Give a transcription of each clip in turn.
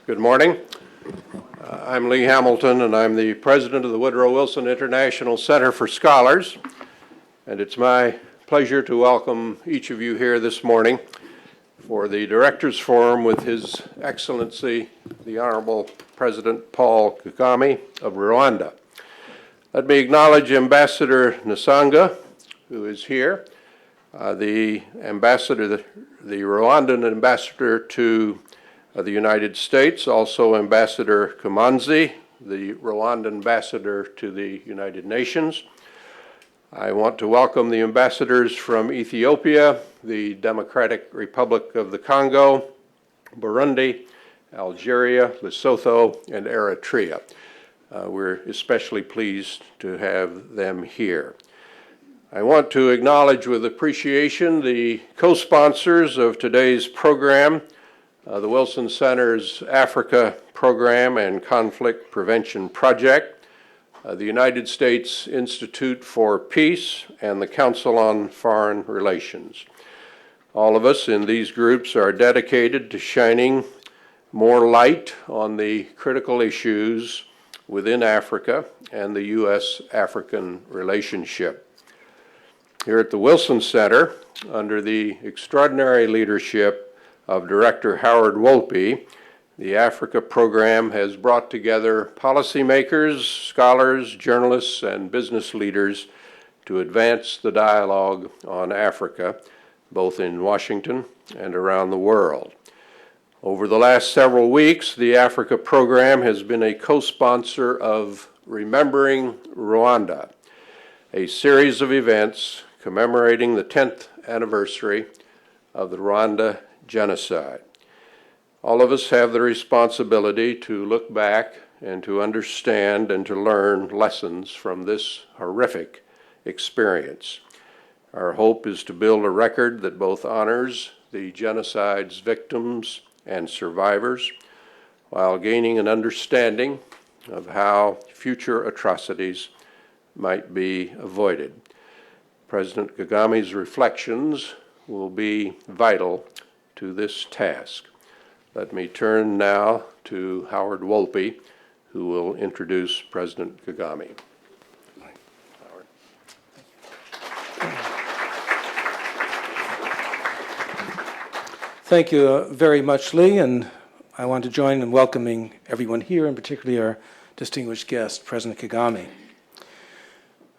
Good morning. I'm Lee Hamilton, and I'm the president of the Woodrow Wilson International Center for Scholars. And it's my pleasure to welcome each of you here this morning for the Directors Forum with His Excellency, the Honorable President Paul Kagame of Rwanda. Let me acknowledge Ambassador Nasanga, who is here, the Rwandan ambassador to the United States, also Ambassador Kamanzi, the Rwandan ambassador to the United Nations. I want to welcome the ambassadors from Ethiopia, the Democratic Republic of the Congo, Burundi, Algeria, Lesotho, and Eritrea. We're especially pleased to have them here. I want to acknowledge with appreciation the co-sponsors of today's program, the Wilson Center's Africa Program and Conflict Prevention Project, the United States Institute for Peace, and the Council on Foreign Relations. All of us in these groups are dedicated to shining more light on the critical issues within Africa and the U.S.-African relationship. Here at the Wilson Center, under the extraordinary leadership of Director Howard Wolpe, the Africa program has brought together policymakers, scholars, journalists, and business leaders to advance the dialogue on Africa, both in Washington and around the world. Over the last several weeks, the Africa program has been a co-sponsor of Remembering Rwanda, a series of events commemorating the 10th anniversary of the Rwanda genocide. All of us have the responsibility to look back and to understand and to learn lessons from this horrific experience. Our hope is to build a record that both honors the genocide's victims and survivors, while gaining an understanding of how future atrocities might be avoided. President Kagame's reflections will be vital to this task. Let me turn now to Howard Wolpe, who will introduce President Kagame. Howard. Thank you very much, Lee, and I want to join in welcoming everyone here, and particularly our distinguished guest, President Kagame.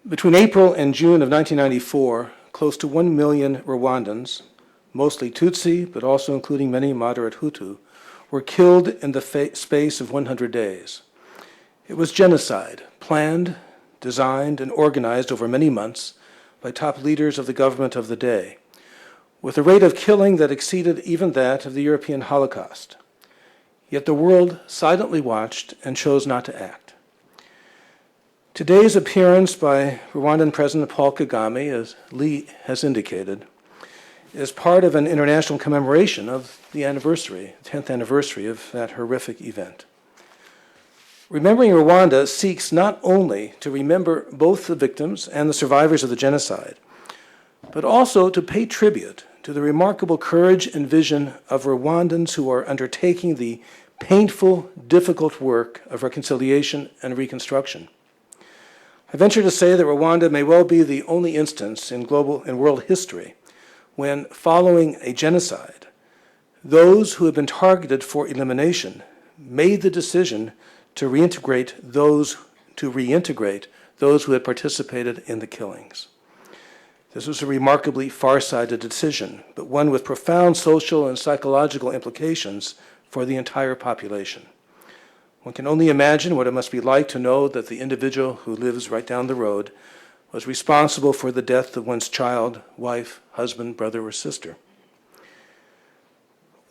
Between April and June of 1994, close to 1 million Rwandans, mostly Tutsi, but also including many moderate Hutu, were killed in the space of 100 days. It was genocide, planned, designed, and organized over many months by top leaders of the government of the day, with a rate of killing that exceeded even that of the European Holocaust. Yet the world silently watched and chose not to act. Today's appearance by Rwandan President Paul Kagame, as Lee has indicated, is part of an international commemoration of the 10th anniversary of that horrific event. Remembering Rwanda seeks not only to remember both the victims and the survivors of the genocide, but also to pay tribute to the remarkable courage and vision of Rwandans who are undertaking the painful, difficult work of reconciliation and reconstruction. I venture to say that Rwanda may well be the only instance in world history when, following a genocide, those who have been targeted for elimination made the decision to reintegrate those who had participated in the killings. This was a remarkably far-sighted decision, but one with profound social and psychological implications for the entire population. One can only imagine what it must be like to know that the individual who lives right down the road was responsible for the death of one's child, wife, husband, brother, or sister.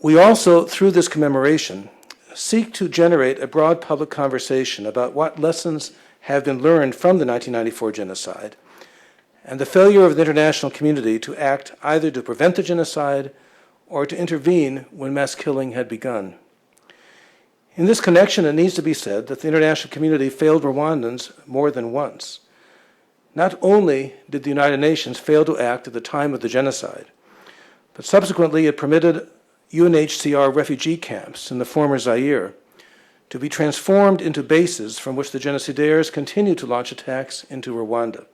We also, through this commemoration, seek to generate a broad public conversation about what lessons have been learned from the 1994 genocide and the failure of the international community to act either to prevent the genocide or to intervene when mass killing had begun. In this connection, it needs to be said that the international community failed Rwandans more than once. Not only did the United Nations fail to act at the time of the genocide, but subsequently it permitted UNHCR refugee camps in the former Zaire to be transformed into bases from which the genocidaires continue to launch attacks into Rwanda.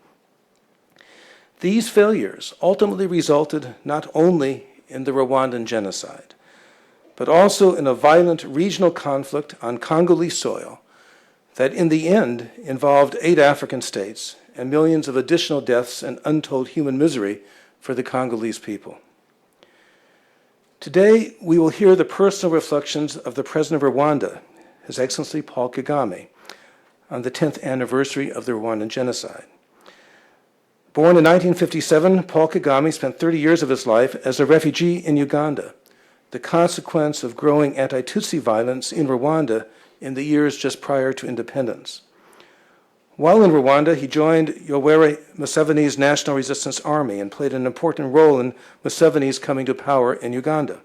These failures ultimately resulted not only in the Rwandan genocide, but also in a violent regional conflict on Congolese soil that in the end involved 8 African states and millions of additional deaths and untold human misery for the Congolese people. Today, we will hear the personal reflections of the President of Rwanda, His Excellency Paul Kagame, on the 10th anniversary of the Rwandan genocide. Born in 1957, Paul Kagame spent 30 years of his life as a refugee in Uganda, the consequence of growing anti-Tutsi violence in Rwanda in the years just prior to independence. While in Rwanda, he joined Yoweri Museveni's National Resistance Army and played an important role in Museveni's coming to power in Uganda.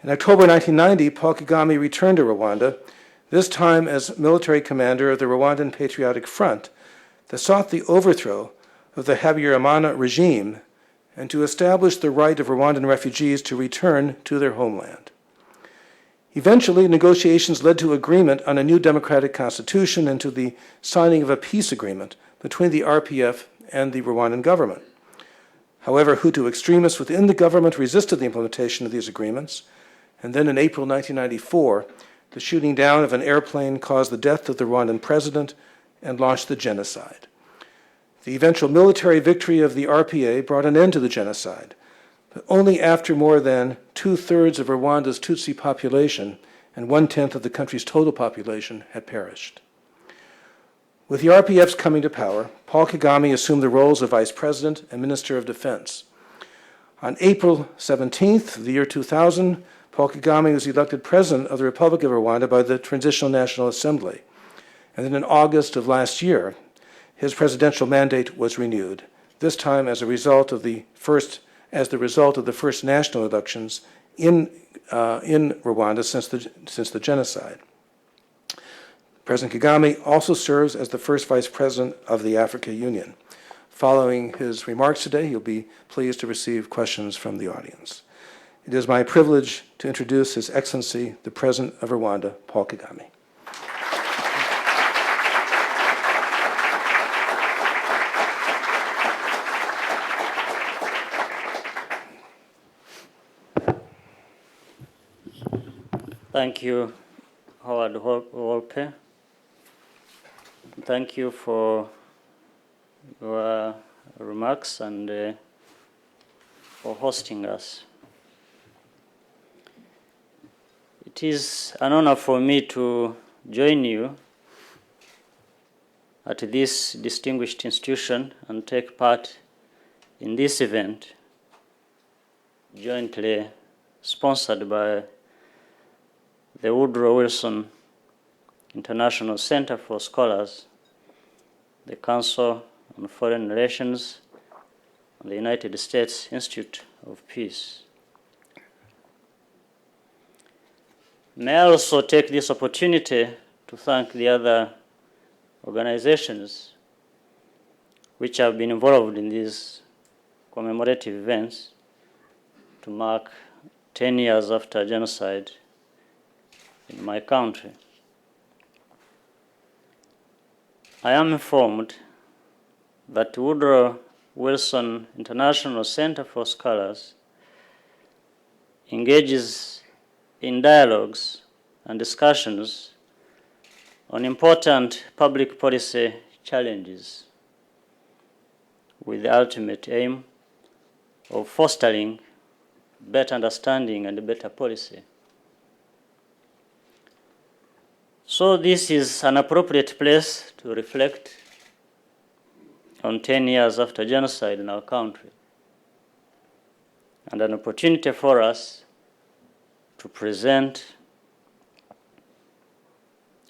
In October 1990, Paul Kagame returned to Rwanda, this time as military commander of the Rwandan Patriotic Front that sought the overthrow of the Habyarimana regime and to establish the right of Rwandan refugees to return to their homeland. Eventually, negotiations led to agreement on a new democratic constitution and to the signing of a peace agreement between the RPF and the Rwandan government. However, Hutu extremists within the government resisted the implementation of these agreements, and then in April 1994, the shooting down of an airplane caused the death of the Rwandan president and launched the genocide. The eventual military victory of the RPA brought an end to the genocide, but only after more than 2/3 of Rwanda's Tutsi population and 1/10 of the country's total population had perished. With the RPF's coming to power, Paul Kagame assumed the roles of Vice President and Minister of Defense. On April 17th of the year 2000, Paul Kagame was elected President of the Republic of Rwanda by the Transitional National Assembly. And then in August of last year, his presidential mandate was renewed, this time as a result of the first national elections in Rwanda since the genocide. President Kagame also serves as the first Vice President of the Africa Union. Following his remarks today, you'll be pleased to receive questions from the audience. It is my privilege to introduce His Excellency, the President of Rwanda, Paul Kagame. Thank you, Howard Wolpe. Thank you for your remarks and for hosting us. It is an honor for me to join you at this distinguished institution and take part in this event jointly sponsored by the Woodrow Wilson International Center for Scholars, the Council on Foreign Relations, and the United States Institute of Peace. May I also take this opportunity to thank the other organizations which have been involved in these commemorative events to mark 10 years after genocide in my country. I am informed that Woodrow Wilson International Center for Scholars engages in dialogues and discussions on important public policy challenges with the ultimate aim of fostering better understanding and better policy. So this is an appropriate place to reflect on 10 years after genocide in our country, and an opportunity for us to present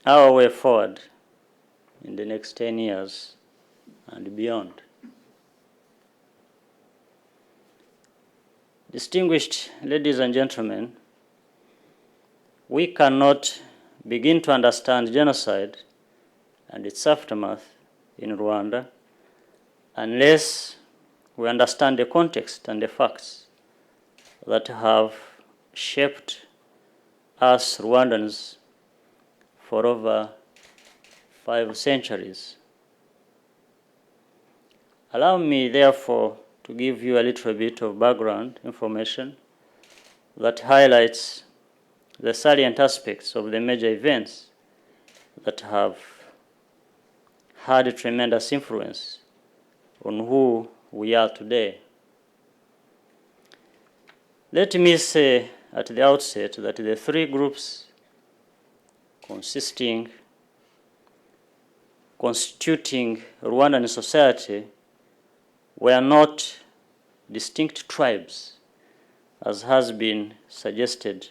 our way forward in the next 10 years and beyond. Distinguished ladies and gentlemen, we cannot begin to understand genocide and its aftermath in Rwanda unless we understand the context and the facts that have shaped us Rwandans for over 5 centuries. Allow me, therefore, to give you a little bit of background information that highlights the salient aspects of the major events that have had a tremendous influence on who we are today. Let me say at the outset that the three groups constituting Rwandan society were not distinct tribes, as has been suggested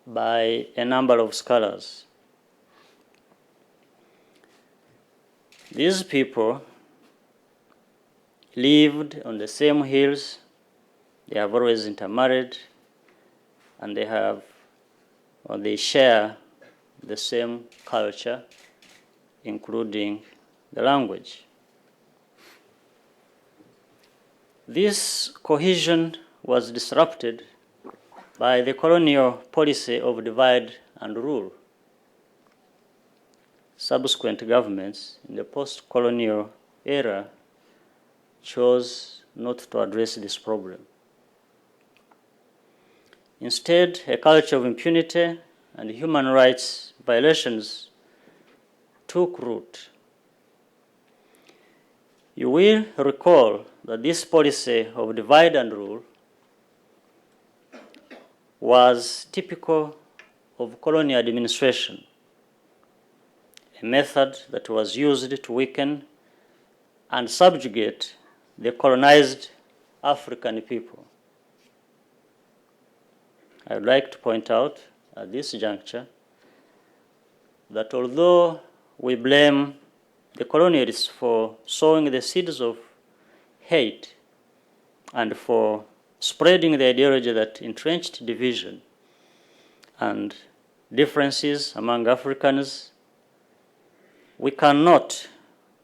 by a number of scholars. These people lived on the same hills, they have always intermarried, and they share the same culture, including the language. This cohesion was disrupted by the colonial policy of divide and rule. Subsequent governments in the post-colonial era chose not to address this problem. Instead, a culture of impunity and human rights violations took root. You will recall that this policy of divide and rule was typical of colonial administration, a method that was used to weaken and subjugate the colonized African people. I would like to point out at this juncture that although we blame the colonialists for sowing the seeds of hate and for spreading the ideology that entrenched division and differences among Africans, we cannot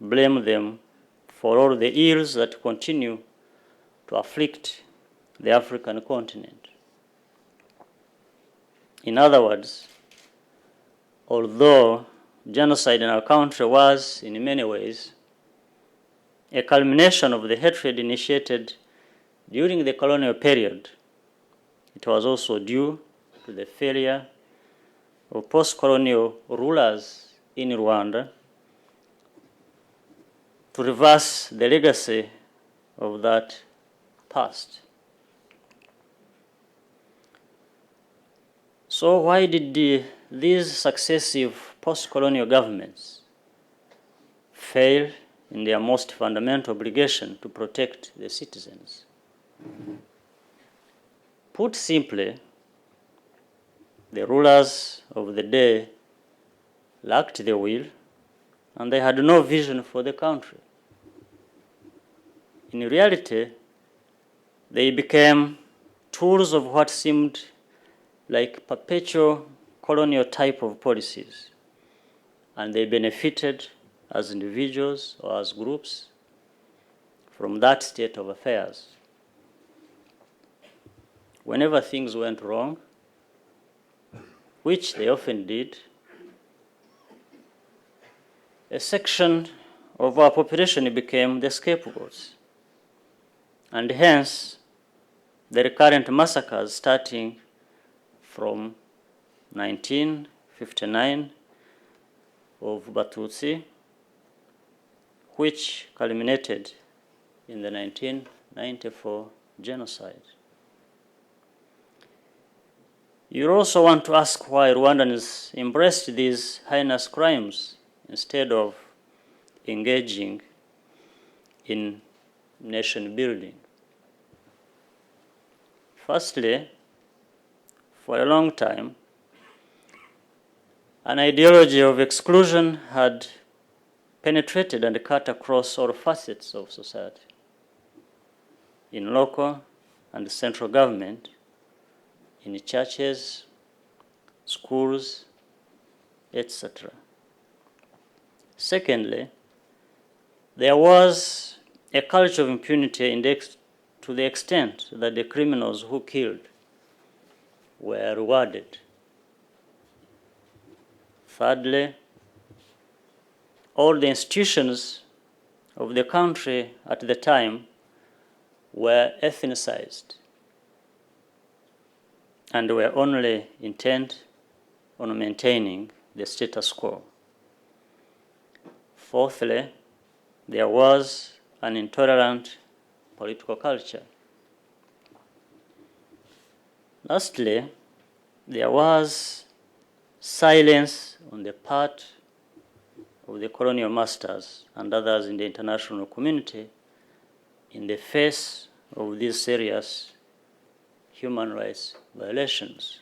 blame them for all the ills that continue to afflict the African continent. In other words, although genocide in our country was, in many ways, a culmination of the hatred initiated during the colonial period, it was also due to the failure of post-colonial rulers in Rwanda to reverse the legacy of that past. So why did these successive post-colonial governments fail in their most fundamental obligation to protect the citizens? Put simply, the rulers of the day lacked the will and they had no vision for the country. In reality, they became tools of what seemed like perpetual colonial type of policies, and they benefited as individuals or as groups from that state of affairs. Whenever things went wrong, which they often did, a section of our population became the scapegoats, and hence the recurrent massacres starting from 1959 of Batutsi, which culminated in the 1994 genocide. You also want to ask why Rwandans embraced these heinous crimes instead of engaging in nation building. Firstly, for a long time, an ideology of exclusion had penetrated and cut across all facets of society, in local and central government, in churches, schools, etc. Secondly, there was a culture of impunity to the extent that the criminals who killed were rewarded. Thirdly, all the institutions of the country at the time were ethnicized and were only intent on maintaining the status quo. Fourthly, there was an intolerant political culture. Lastly, there was silence on the part of the colonial masters and others in the international community in the face of these serious human rights violations.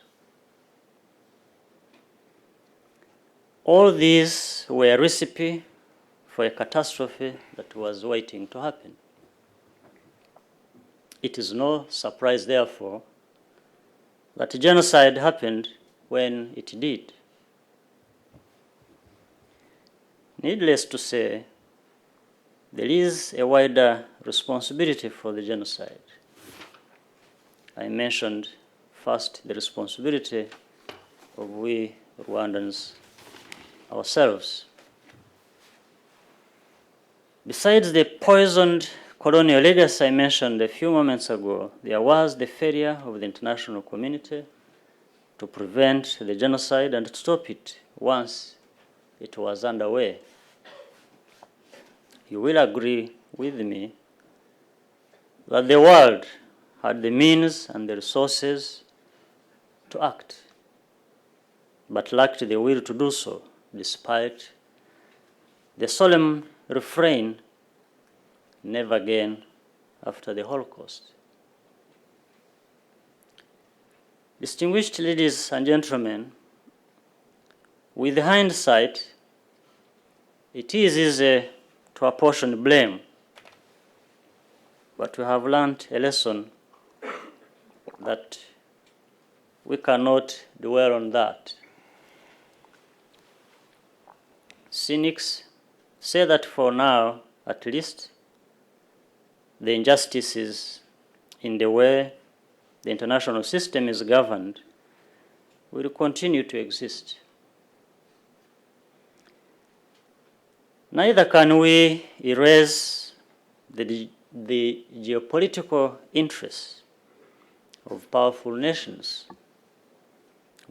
All these were a recipe for a catastrophe that was waiting to happen. It is no surprise, therefore, that genocide happened when it did. Needless to say, there is a wider responsibility for the genocide. I mentioned first the responsibility of we Rwandans ourselves. Besides the poisoned colonial legacy I mentioned a few moments ago, there was the failure of the international community to prevent the genocide and to stop it once it was underway. You will agree with me that the world had the means and the resources to act, but lacked the will to do so, despite the solemn refrain, "Never again after the Holocaust." Distinguished ladies and gentlemen, with hindsight, it is easy to apportion blame, but we have learned a lesson that we cannot dwell on that. Cynics say that for now, at least, the injustices in the way the international system is governed will continue to exist. Neither can we erase the geopolitical interests of powerful nations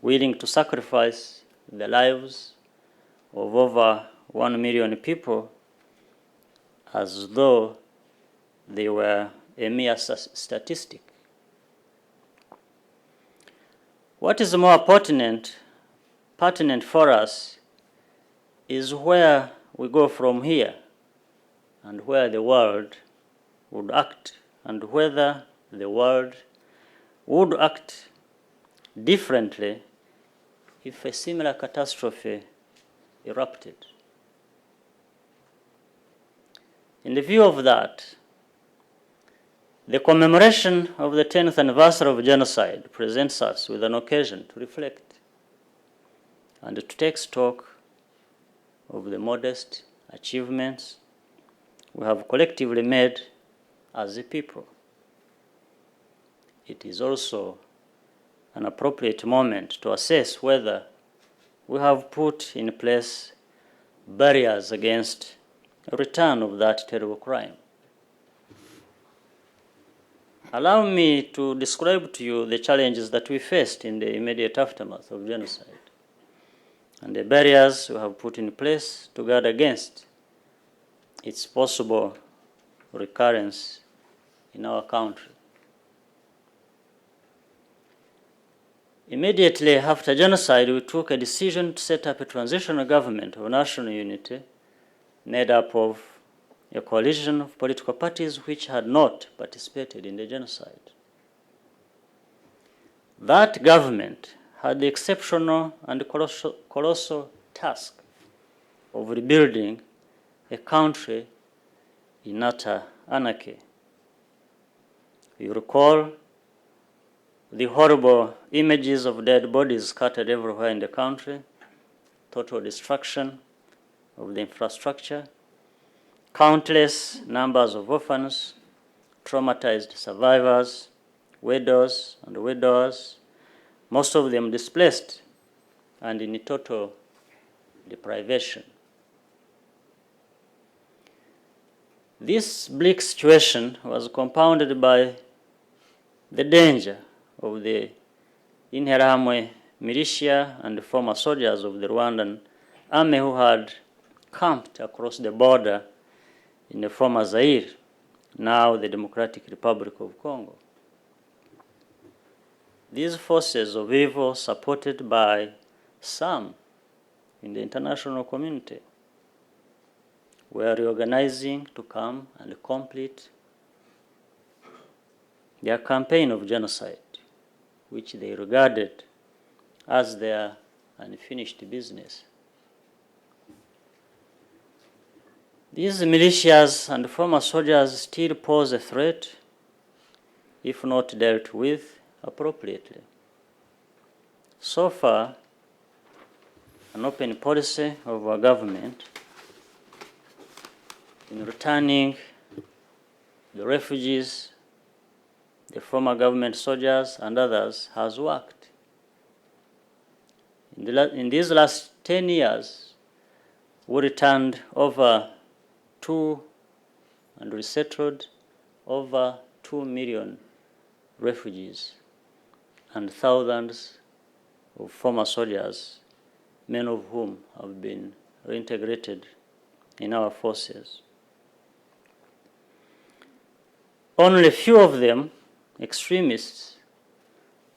willing to sacrifice the lives of over 1 million people as though they were a mere statistic. What is more pertinent for us is where we go from here and where the world would act, and whether the world would act differently if a similar catastrophe erupted. In the view of that, the commemoration of the 10th anniversary of genocide presents us with an occasion to reflect and to take stock of the modest achievements we have collectively made as a people. It is also an appropriate moment to assess whether we have put in place barriers against a return of that terrible crime. Allow me to describe to you the challenges that we faced in the immediate aftermath of genocide and the barriers we have put in place to guard against its possible recurrence in our country. Immediately after genocide, we took a decision to set up a transitional government of national unity made up of a coalition of political parties which had not participated in the genocide. That government had the exceptional and colossal task of rebuilding a country in utter anarchy. You recall the horrible images of dead bodies scattered everywhere in the country, total destruction of the infrastructure, countless numbers of orphans, traumatized survivors, widows and widowers, most of them displaced and in total deprivation. This bleak situation was compounded by the danger of the Interahamwe militia and the former soldiers of the Rwandan army who had camped across the border in the former Zaire, now the Democratic Republic of Congo. These forces of evil, supported by some in the international community, were reorganizing to come and complete their campaign of genocide, which they regarded as their unfinished business. These militias and former soldiers still pose a threat if not dealt with appropriately. So far, an open policy of our government in returning the refugees, the former government soldiers, and others has worked. In these last 10 years, we returned over and resettled over 2 million refugees and thousands of former soldiers, many of whom have been reintegrated in our forces. Only few of them, extremists,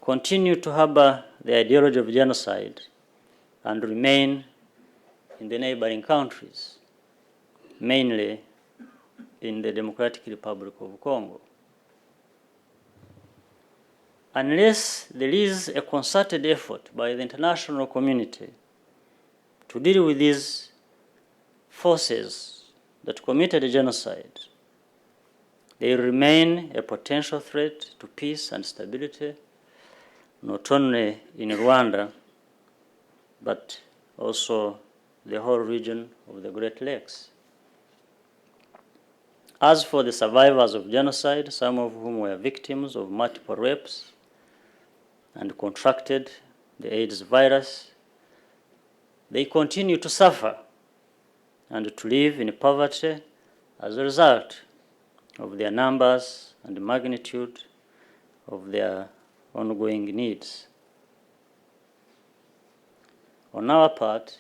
continue to harbor the ideology of genocide and remain in the neighboring countries, mainly in the Democratic Republic of Congo. Unless there is a concerted effort by the international community to deal with these forces that committed genocide, they remain a potential threat to peace and stability, not only in Rwanda, but also the whole region of the Great Lakes. As for the survivors of genocide, some of whom were victims of multiple rapes and contracted the AIDS virus, they continue to suffer and to live in poverty as a result of their numbers and the magnitude of their ongoing needs. On our part,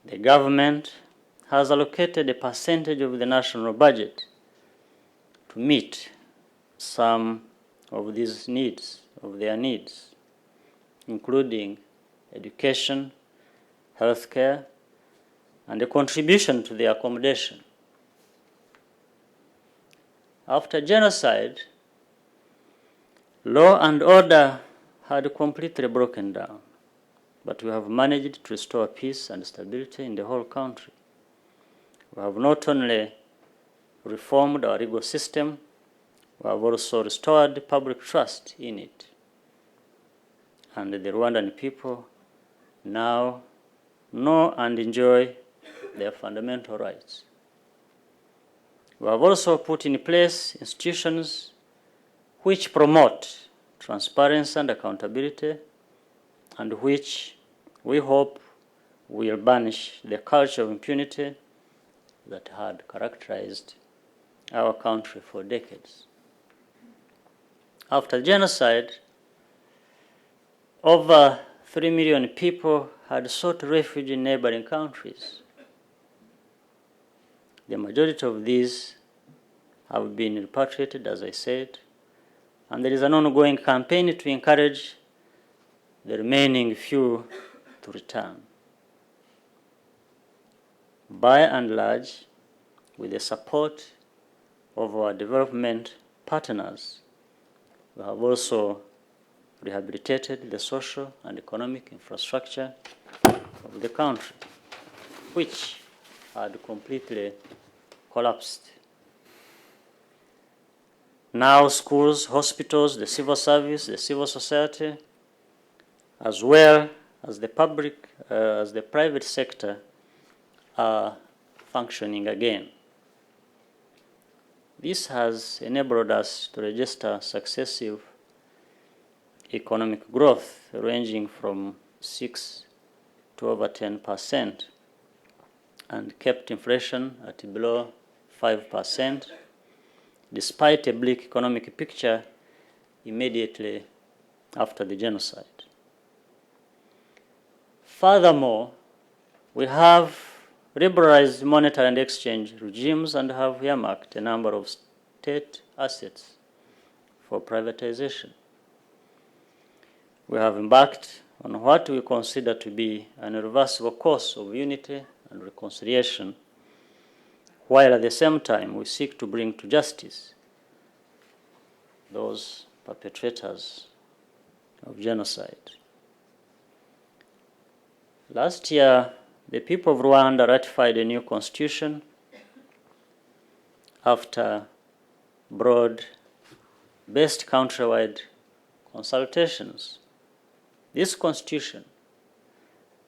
the government has allocated a percentage of the national budget to meet some of these needs, including education, healthcare, and a contribution to their accommodation. After genocide, law and order had completely broken down, but we have managed to restore peace and stability in the whole country. We have not only reformed our legal system, we have also restored public trust in it. And the Rwandan people now know and enjoy their fundamental rights. We have also put in place institutions which promote transparency and accountability, and which we hope will banish the culture of impunity that had characterized our country for decades. After genocide, over 3 million people had sought refuge in neighboring countries. The majority of these have been repatriated, as I said, and there is an ongoing campaign to encourage the remaining few to return. By and large, with the support of our development partners, we have also rehabilitated the social and economic infrastructure of the country, which had completely collapsed. Now schools, hospitals, the civil service, the civil society, as well as the private sector are functioning again. This has enabled us to register successive economic growth ranging from 6 to over 10% and kept inflation at below 5%, despite a bleak economic picture immediately after the genocide. Furthermore, we have liberalized monetary and exchange regimes and have earmarked a number of state assets for privatization. We have embarked on what we consider to be an irreversible course of unity and reconciliation, while at the same time we seek to bring to justice those perpetrators of genocide. Last year, the people of Rwanda ratified a new constitution after broad-based countrywide consultations. This constitution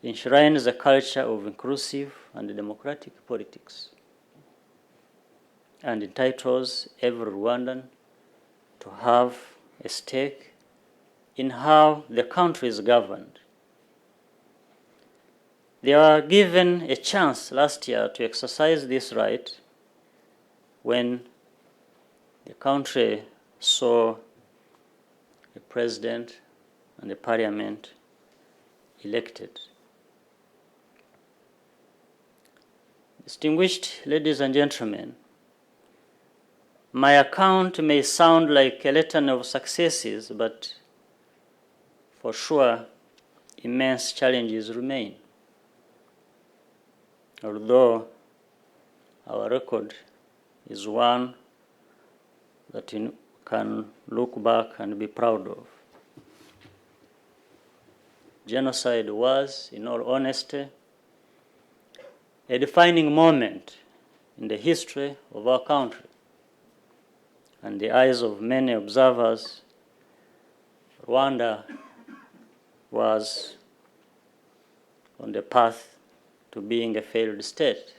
enshrines a culture of inclusive and democratic politics and entitles every Rwandan to have a stake in how the country is governed. They were given a chance last year to exercise this right when the country saw a president and a parliament elected. Distinguished ladies and gentlemen, my account may sound like a litany of successes, but for sure, immense challenges remain. Although our record is one that we can look back and be proud of. Genocide was, in all honesty, a defining moment in the history of our country. And the eyes of many observers, Rwanda was on the path to being a failed state.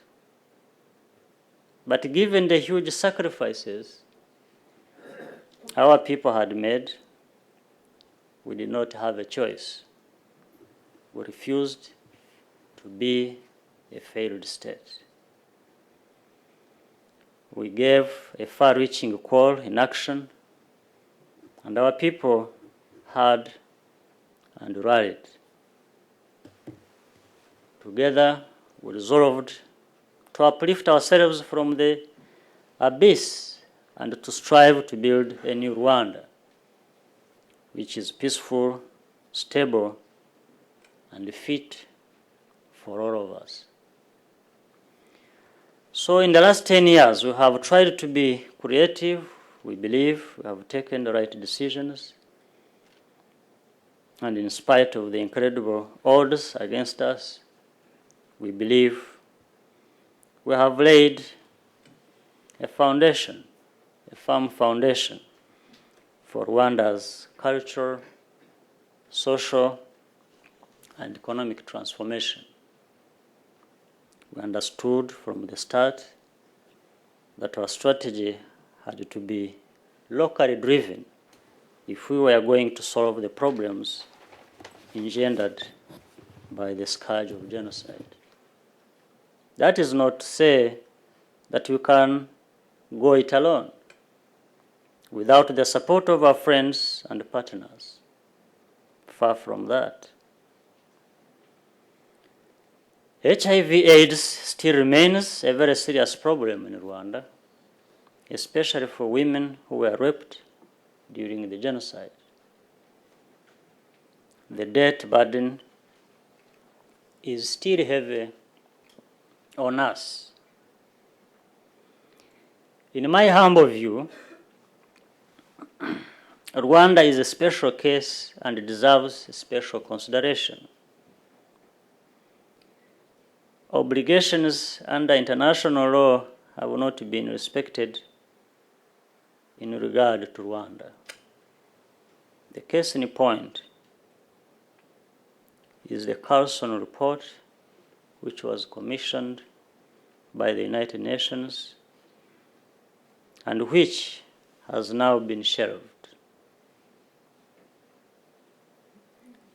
But given the huge sacrifices our people had made, we did not have a choice. We refused to be a failed state. We gave a far-reaching call in action, and our people heard and rallied. Together, we resolved to uplift ourselves from the abyss and to strive to build a new Rwanda, which is peaceful, stable, and fit for all of us. So in the last 10 years, we have tried to be creative. We believe we have taken the right decisions. And in spite of the incredible odds against us, we believe we have laid a foundation, a firm foundation for Rwanda's cultural, social, and economic transformation. We understood from the start that our strategy had to be locally driven if we were going to solve the problems engendered by the scourge of genocide. That is not to say that we can go it alone without the support of our friends and partners. Far from that. HIV/AIDS still remains a very serious problem in Rwanda, especially for women who were raped during the genocide. The debt burden is still heavy on us. In my humble view, Rwanda is a special case and deserves special consideration. Obligations under international law have not been respected in regard to Rwanda. The case in point is the Carlson report, which was commissioned by the United Nations and which has now been shelved.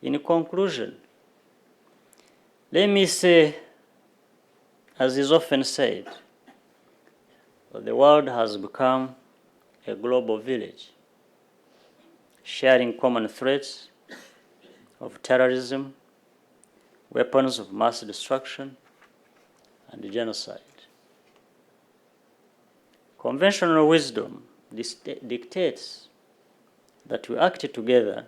In conclusion, Let me say, as is often said, that the world has become a global village, sharing common threats of terrorism, weapons of mass destruction, and genocide. Conventional wisdom dictates that we act together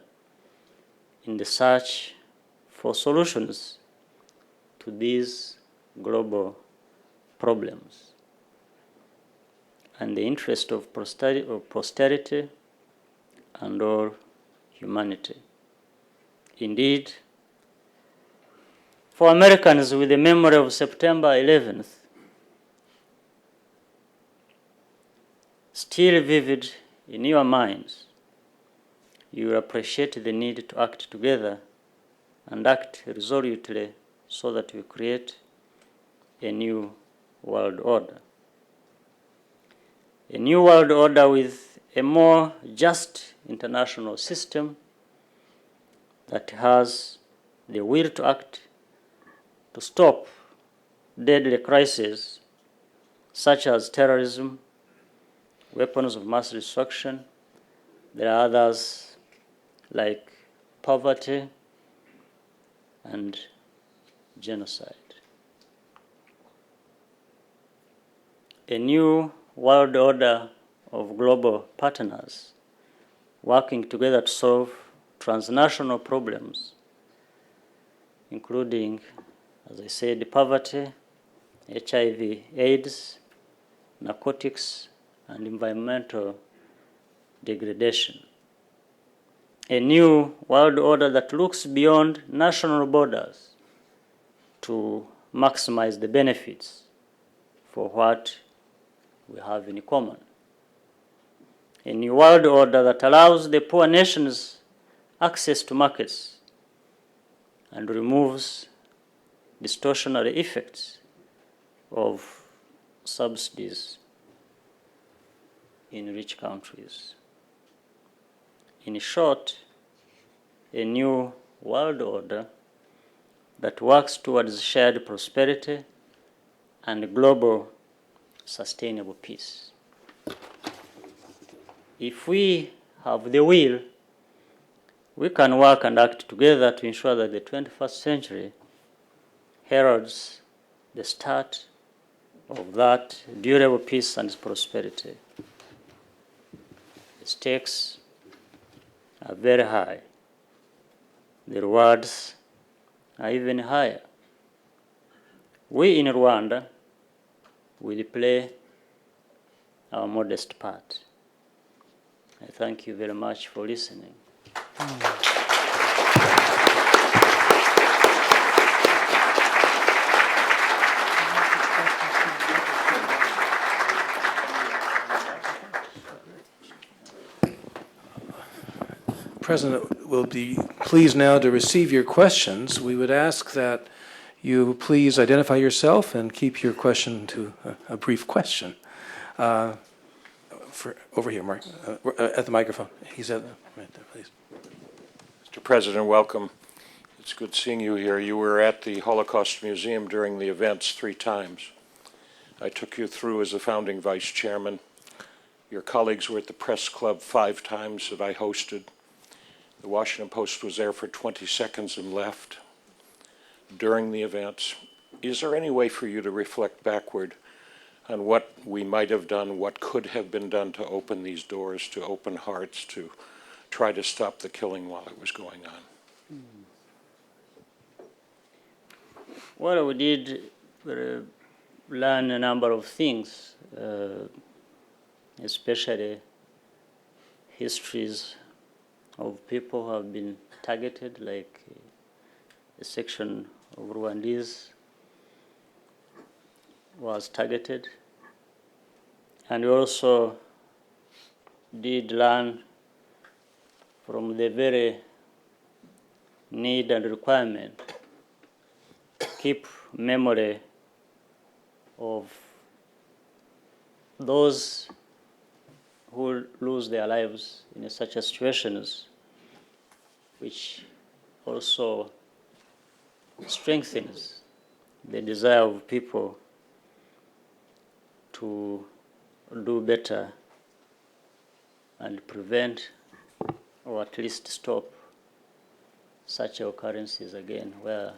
in the search for solutions to these global problems and the interest of posterity and all humanity. Indeed, for Americans with the memory of September 11th still vivid in your minds, you will appreciate the need to act together and act resolutely so that we create a new world order. A new world order with a more just international system that has the will to act to stop deadly crises such as terrorism, weapons of mass destruction. There are others like poverty and genocide. A new world order of global partners working together to solve transnational problems, including, as I said, poverty, HIV, AIDS, narcotics, and environmental degradation. A new world order that looks beyond national borders to maximize the benefits for what we have in common. A new world order that allows the poor nations access to markets and removes distortionary effects of subsidies in rich countries. In short, a new world order that works towards shared prosperity and global sustainable peace. If we have the will, we can work and act together to ensure that the 21st century heralds the start of that durable peace and prosperity. The stakes are very high. The rewards are even higher. We in Rwanda will play our modest part. I thank you very much for listening. President will be pleased now to receive your questions. We would ask that you please identify yourself and keep your question to a brief question. Over here, Mark, at the microphone. He's right there, please. Mr. President, welcome. It's good seeing you here. You were at the Holocaust Museum during the events 3 times. I took you through as the founding vice chairman. Your colleagues were at the press club 5 times that I hosted. The Washington Post was there for 20 seconds and left during the events. Is there any way for you to reflect backward on what we might have done, what could have been done to open these doors, to open hearts, to try to stop the killing while it was going on? Well, we did learn a number of things, especially histories of people who have been targeted, like a section of Rwandese was targeted. And we also did learn from the very need and requirement to keep memory of those who lose their lives in such situations, which also strengthens the desire of people to do better and prevent, or at least stop, such occurrences again where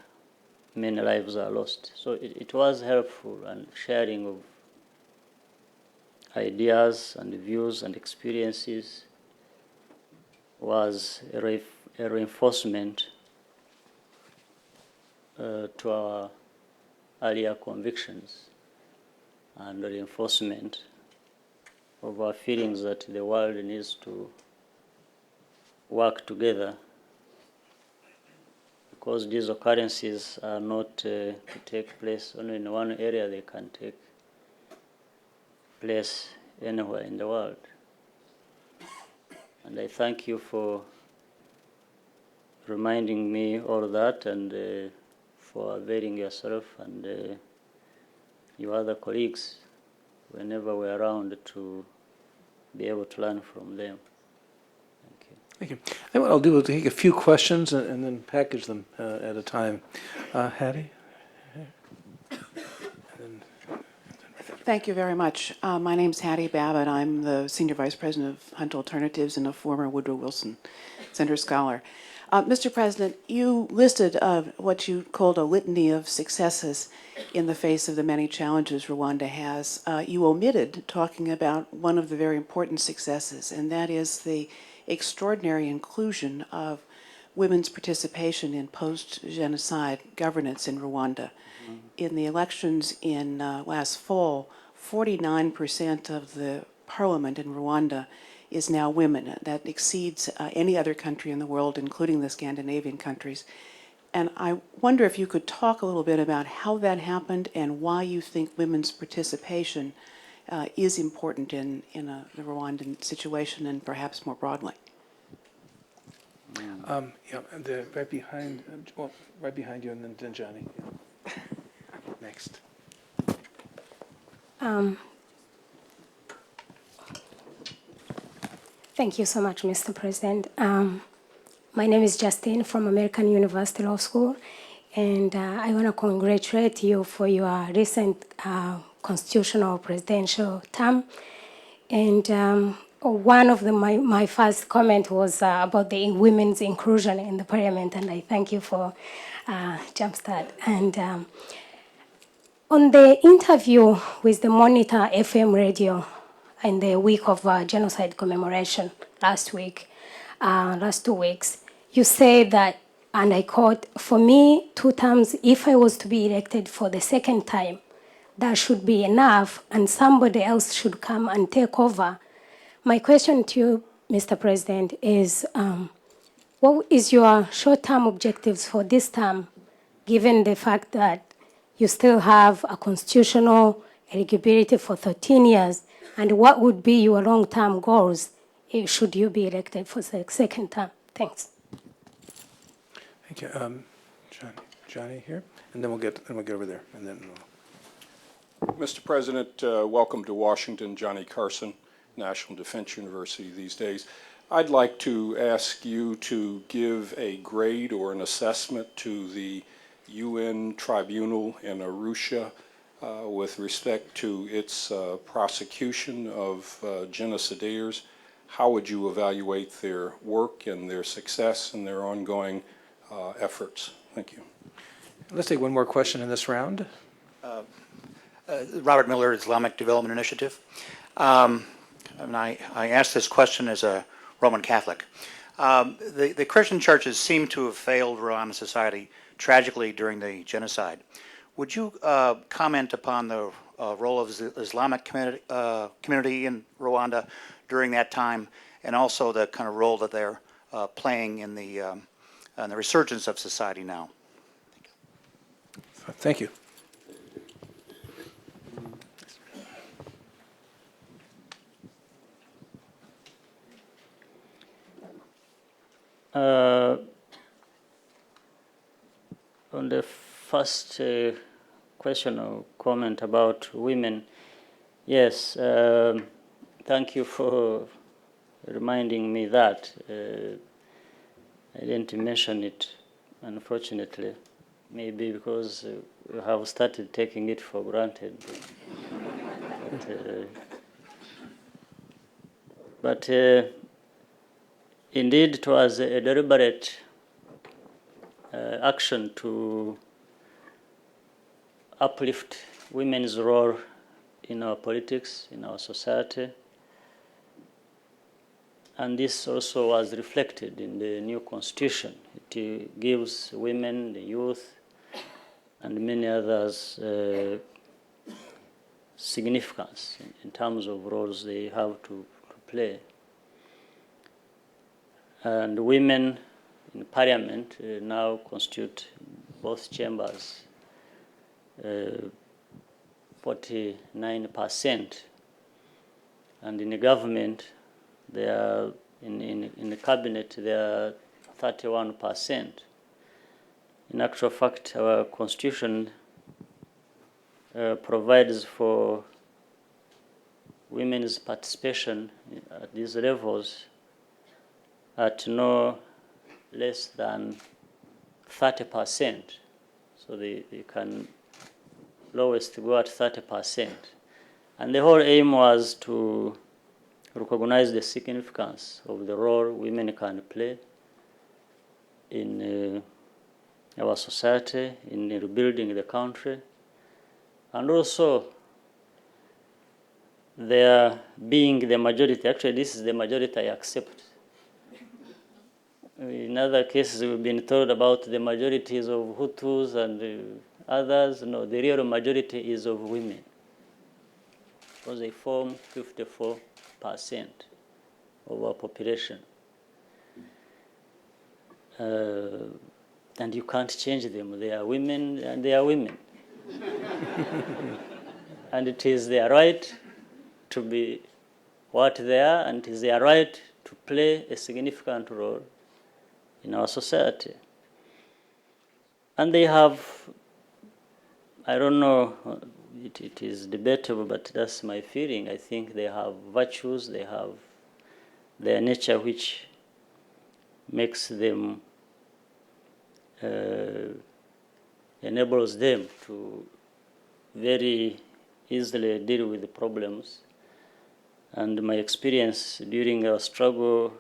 many lives are lost. So it was helpful, and sharing of ideas and views and experiences was a reinforcement to our earlier convictions and a reinforcement of our feelings that the world needs to work together, because these occurrences are not to take place only in one area, they can take place anywhere in the world. And I thank you for reminding me all of that, and for availing yourself and your other colleagues whenever we're around to be able to learn from them. Thank you. Thank you. And what I'll do is take a few questions and then package them at a time. Hattie? Thank you very much. My name's Hattie Babbitt. I'm the Senior Vice President of Hunt Alternatives and a former Woodrow Wilson Center Scholar. Mr. President, you listed what you called a litany of successes in the face of the many challenges Rwanda has. You omitted talking about one of the very important successes, and that is the extraordinary inclusion of women's participation in post-genocide governance in Rwanda. Mm-hmm. In the elections in last fall, 49% of the parliament in Rwanda is now women. That exceeds any other country in the world, including the Scandinavian countries. And I wonder if you could talk a little bit about how that happened and why you think women's participation is important in the Rwandan situation and perhaps more broadly. Yeah, right behind, well, right behind you, and then Johnny. Yeah. Next. Thank you so much, Mr. President. My name is Justine from American University Law School, and I want to congratulate you for your recent constitutional presidential term. And one of my first comment was about the women's inclusion in the parliament, and I thank you for Jumpstart. And on the interview with the Monitor FM radio in the week of genocide commemoration last 2 weeks, you say that, and I quote, "For me, 2 terms, if I was to be elected for the second time, that should be enough, and somebody else should come and take over." My question to you, Mr. President, is what is your short-term objectives for this term, given the fact that you still have a constitutional eligibility for 13 years, and what would be your long-term goals should you be elected for the second term? Thanks. Thank you. Johnny here, and then we'll get over there, and then Mr. President, welcome to Washington. Johnny Carson, National Defense University these days. I'd like to ask you to give a grade or an assessment to the UN tribunal in Arusha with respect to its prosecution of genocidaires. How would you evaluate their work and their success and their ongoing efforts? Thank you. let's take one more question in this round. Robert Miller, Islamic Development Initiative. And I asked this question as a Roman Catholic. The Christian churches seem to have failed Rwandan society tragically during the genocide. Would you comment upon the role of the Islamic community in Rwanda during that time, and also the kind of role that they're playing in the resurgence of society now? Thank you. On the first question or comment about women, yes, thank you for reminding me that. I didn't mention it, unfortunately, maybe because we have started taking it for granted. But indeed, it was a deliberate action to uplift women's role in our politics, in our society. And this also was reflected in the new constitution. It gives women, the youth, and many others significance in terms of roles they have to play. And women in parliament now constitute both chambers, 49%. And in the government, they are in the cabinet, they are 31%. In actual fact, our constitution provides for women's participation at these levels at no less than 30%. So they can lowest go at 30%. And the whole aim was to recognize the significance of the role women can play in our society, in rebuilding the country, and also their being the majority. Actually, this is the majority I accept. In other cases, we've been told about the majorities of Hutus and others. No, the real majority is of women, because they form 54% of our population. And you can't change them. They are women, and they are women. And it is their right to be what they are, and it is their right to play a significant role in our society. And they have, I don't know, it is debatable, but that's my feeling. I think they have virtues, they have their nature which makes them, enables them to very easily deal with the problems. And my experience during our struggle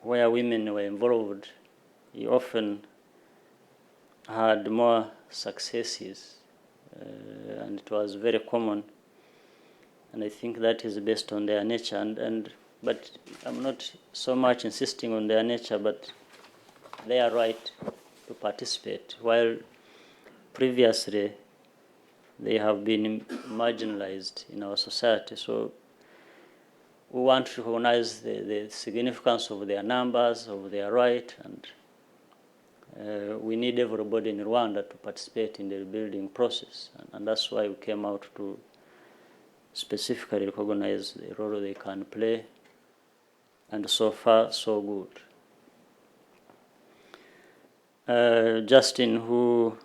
where women were involved, we often had more successes, and it was very common. And I think that is based on their nature. But I'm not so much insisting on their nature, but their right to participate, while previously they have been marginalized in our society. So we want to recognize the significance of their numbers, of their right, and we need everybody in Rwanda to participate in the rebuilding process. And that's why we came out to specifically recognize the role they can play. And so far, so good. Justin, who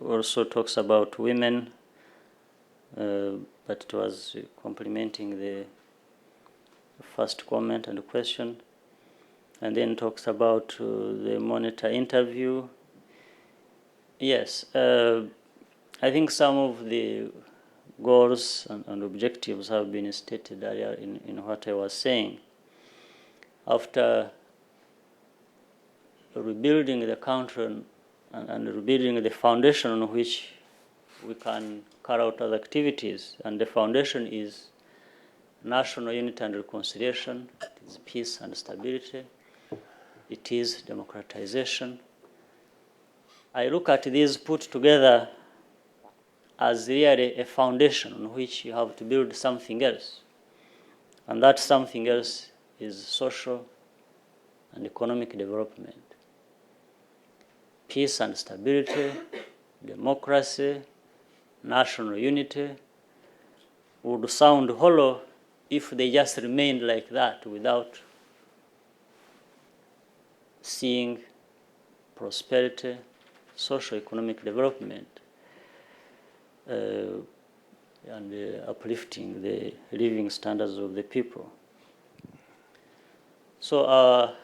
also talks about women, but it was complementing the first comment and question, and then talks about the monitor interview. Yes, I think some of the goals and objectives have been stated earlier in what I was saying. After rebuilding the country and rebuilding the foundation on which we can carry out other activities, and the foundation is national unity and reconciliation, it is peace and stability, it is democratization. I look at these put together as really a foundation on which you have to build something else. And that something else is social and economic development. Peace and stability, democracy, national unity would sound hollow if they just remained like that without seeing prosperity, socio-economic development, and uplifting the living standards of the people. So our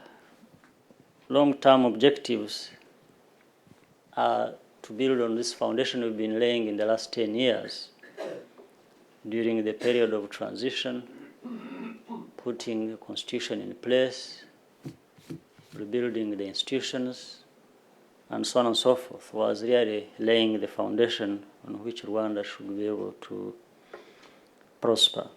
long-term objectives are to build on this foundation we've been laying in the last 10 years during the period of transition, putting the constitution in place, rebuilding the institutions, and so on and so forth, was really laying the foundation on which Rwanda should be able to prosper.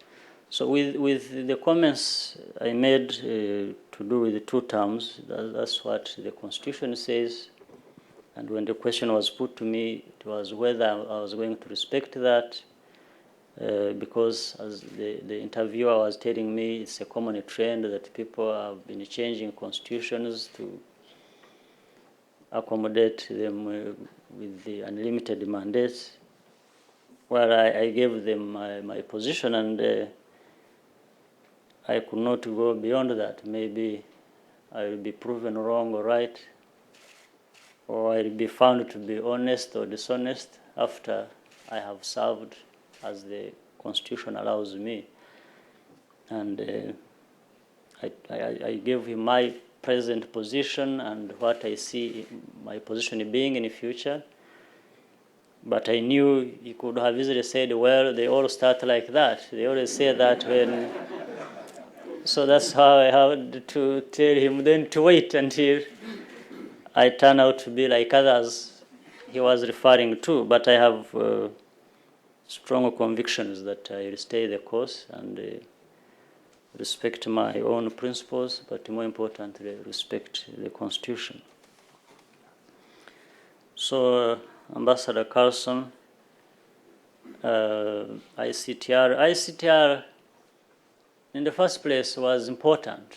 So with the comments I made to do with the 2 terms, that's what the Constitution says. And when the question was put to me, it was whether I was going to respect that, because as the interviewer was telling me, it's a common trend that people have been changing constitutions to accommodate them with the unlimited mandates. Well, I gave them my position, and I could not go beyond that. Maybe I will be proven wrong or right, or I will be found to be honest or dishonest after I have served as the Constitution allows me. And I gave him my present position and what I see my position being in the future. But I knew he could have easily said, well, they all start like that. They always say that when... So that's how I had to tell him then to wait until I turn out to be like others he was referring to. But I have strong convictions that I will stay the course and respect my own principles, but more importantly, respect the Constitution. So, Ambassador Carlson, ICTR, in the first place, was important.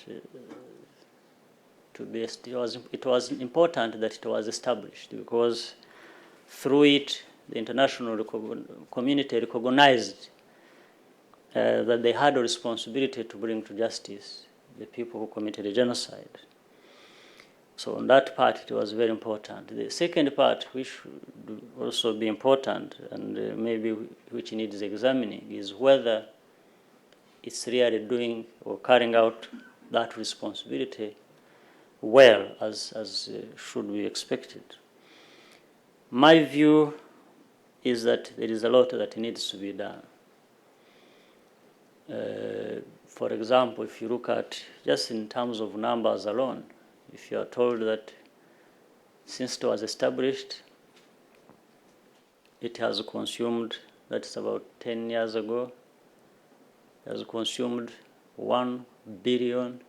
It was important that it was established because through it, the international community recognized that they had a responsibility to bring to justice the people who committed a genocide. So on that part, it was very important. The second part, which should also be important and maybe which needs examining, is whether it's really doing or carrying out that responsibility well as should be expected. My view is that there is a lot that needs to be done. For example, if you look at just in terms of numbers alone, if you are told that since it was established, it has consumed, that's about 10 years ago, it has consumed $1 billion.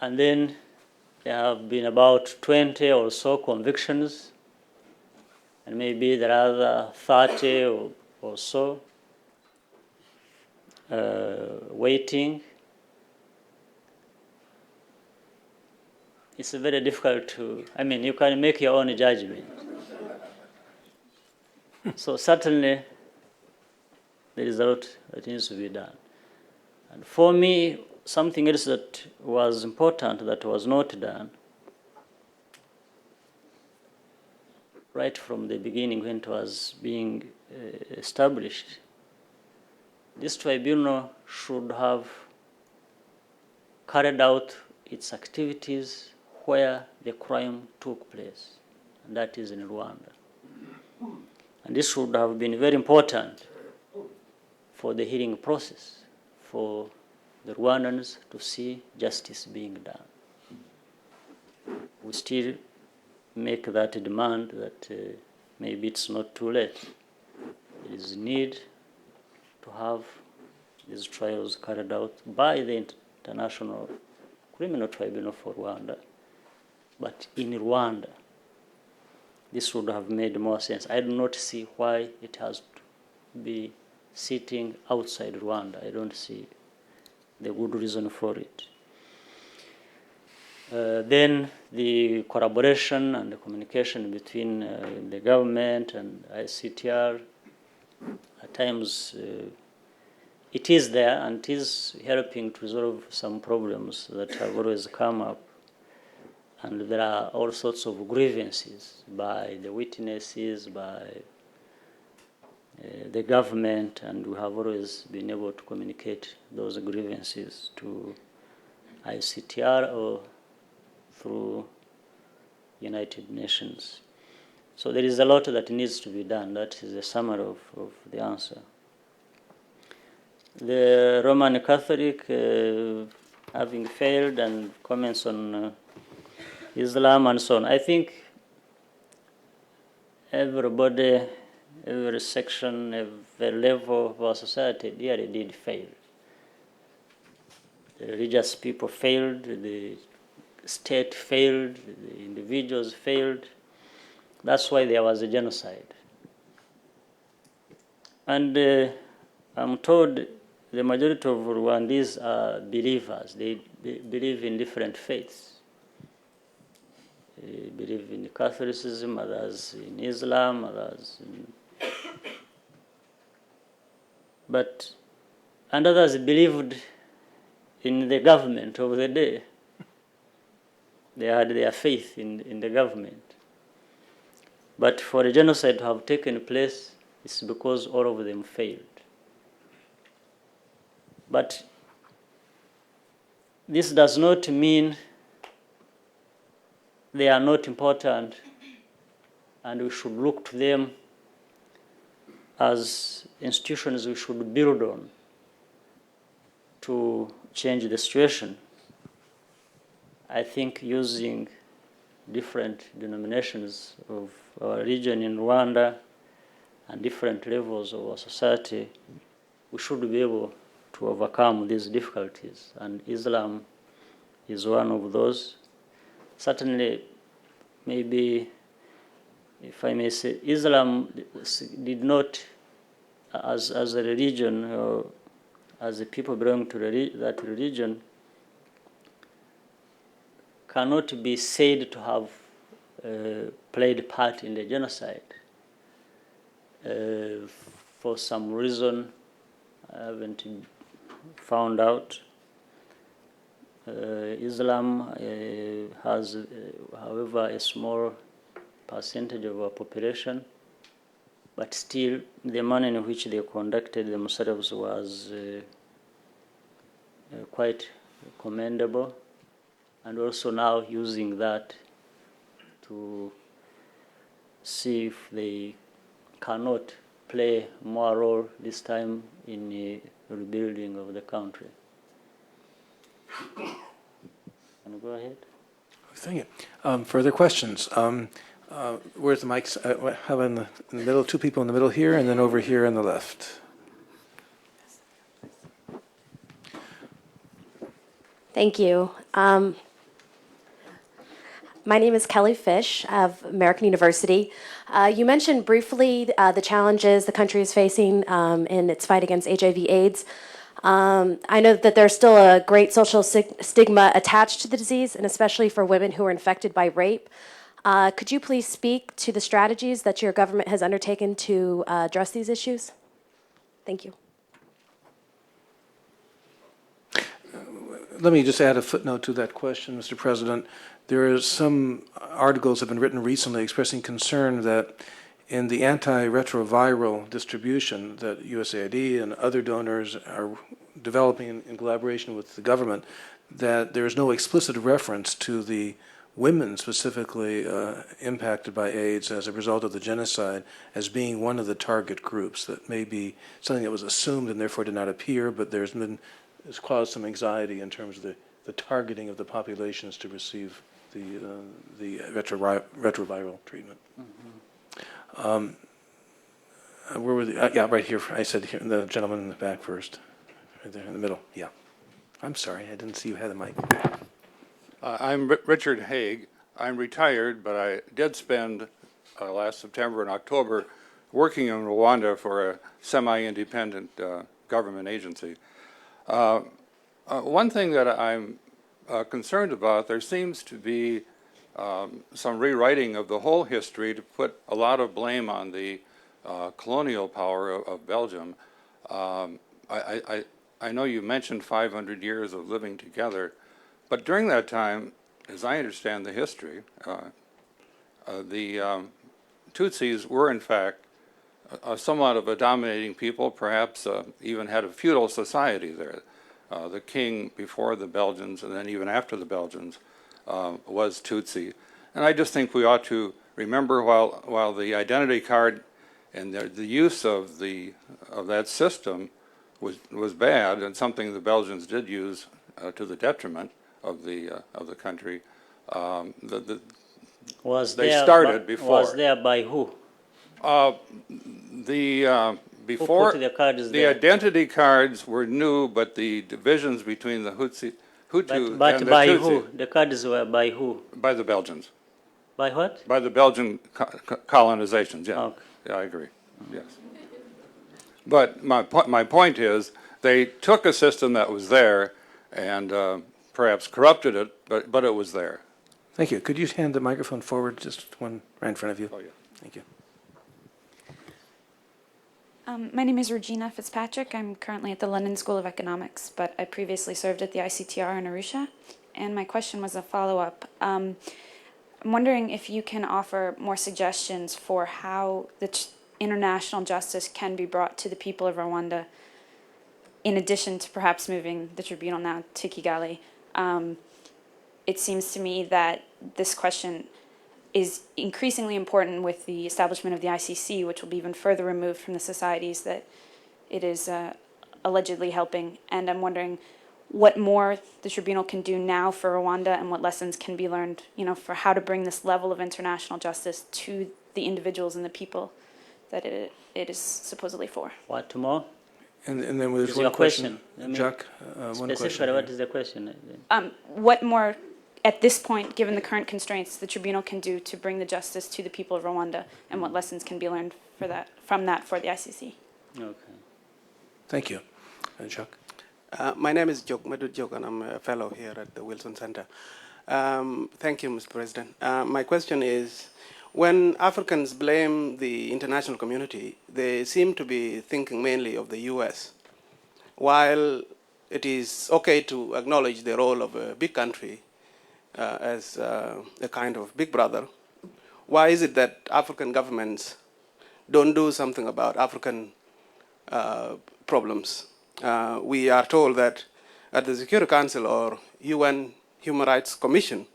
And then there have been about 20 or so convictions, and maybe there are other 30 or so waiting. It's very difficult to, you can make your own judgment. So certainly there is a lot that needs to be done. And for me, something else that was important that was not done right from the beginning when it was being established, this tribunal should have carried out its activities where the crime took place, and that is in Rwanda. And this should have been very important for the hearing process, for the Rwandans to see justice being done. We still make that demand that maybe it's not too late. There is need to have these trials carried out by the International Criminal Tribunal for Rwanda, but in Rwanda. This would have made more sense. I do not see why it has to be sitting outside Rwanda. I don't see the good reason for it. Then the collaboration and the communication between the government and ICTR, at times it is there and it is helping to resolve some problems that have always come up. And there are all sorts of grievances by the witnesses, by the government, and we have always been able to communicate those grievances to ICTR or through United Nations. So there is a lot that needs to be done. That is a summary of the answer. The Roman Catholic having failed and comments on Islam and so on. I think everybody, every section, every level of our society really did fail. The religious people failed, the state failed, the individuals failed. That's why there was a genocide. And I'm told the majority of Rwandese are believers. They believe in different faiths. They believe in Catholicism, others in Islam, others in... And others believed in the government of the day. They had their faith in the government. But for a genocide to have taken place, it's because all of them failed. But this does not mean they are not important and we should look to them as institutions we should build on to change the situation. I think using different denominations of our region in Rwanda and different levels of our society, we should be able to overcome these difficulties. And Islam is one of those. Certainly, maybe, if I may say, Islam did not, as a religion, or as the people belonging to that religion, cannot be said to have played part in the genocide. For some reason, I haven't found out. Islam has, however, a small percentage of our population, but still the manner in which they conducted themselves was quite commendable, and also now using that to see if they cannot play more role this time in the rebuilding of the country. Can you go ahead? Thank you. Further questions? Where's the mics? How in the middle? Two people in the middle here, and then over here on the left. Thank you. My name is Kelly Fish of American University. You mentioned briefly the challenges the country is facing in its fight against HIV/AIDS. I know that there's still a great social stigma attached to the disease, and especially for women who are infected by rape. Could you please speak to the strategies that your government has undertaken to address these issues? Thank you. Let me just add a footnote to that question, Mr. President. There are some articles have been written recently expressing concern that in the antiretroviral distribution that USAID and other donors are developing in collaboration with the government, that there is no explicit reference to the women specifically impacted by AIDS as a result of the genocide as being one of the target groups. That may be something that was assumed and therefore did not appear, but it's caused some anxiety in terms of the targeting of the populations to receive the retroviral treatment. Mm-hmm. Where were the, yeah, right here. I said here, the gentleman in the back first. Right there in the middle, yeah. I'm sorry, I didn't see you had the mic. I'm Richard Haig. I'm retired, but I did spend last September and October working in Rwanda for a semi-independent government agency. One thing that I'm concerned about, there seems to be some rewriting of the whole history to put a lot of blame on the colonial power of Belgium. I know you mentioned 500 years of living together, but during that time, as I understand the history, the Tutsis were in fact somewhat of a dominating people, perhaps even had a feudal society there. The king before the Belgians and then even after the Belgians was Tutsi. And I just think we ought to remember while the identity card and the use of that system was bad and something the Belgians did use to the detriment of the country. They started before. Was there by who? Before Who put the cards the there? identity cards were new, but the divisions between the Hutu But and the by Tutsi who? The cards were by who? by the Belgians, By what? by the Belgian colonizations. Yeah, Okay. yeah, I agree. Yes, but my point is they took a system that was there and perhaps corrupted it, but it was there. Thank you. Could you hand the microphone forward, just one right in front of you? Oh yeah. Thank you. My name is Regina Fitzpatrick. I'm currently at the London School of Economics, but I previously served at the ICTR in Arusha. And my question was a follow-up. I'm wondering if you can offer more suggestions for how the international justice can be brought to the people of Rwanda, in addition to perhaps moving the tribunal now to Kigali. It seems to me that this question is increasingly important with the establishment of the ICC, which will be even further removed from the societies that it is allegedly helping. And I'm wondering what more the tribunal can do now for Rwanda and what lessons can be learned, for how to bring this level of international justice to the individuals and the people that it is supposedly for. What more? And then there's Is one your question. question? Jacques, one question. Specifically, what is the question? What more, at this point, given the current constraints, the tribunal can do to bring the justice to the people of Rwanda, and what lessons can be learned from that for the ICC? Okay. Thank you. Jacques. My name is Madud Jok, and I'm a fellow here at the Wilson Center. Thank you, Mr. President. My question is, when Africans blame the international community, they seem to be thinking mainly of the US. While it is okay to acknowledge the role of a big country as a kind of big brother, why is it that African governments don't do something about African problems? We are told that at the Security Council or UN Human Rights Commission,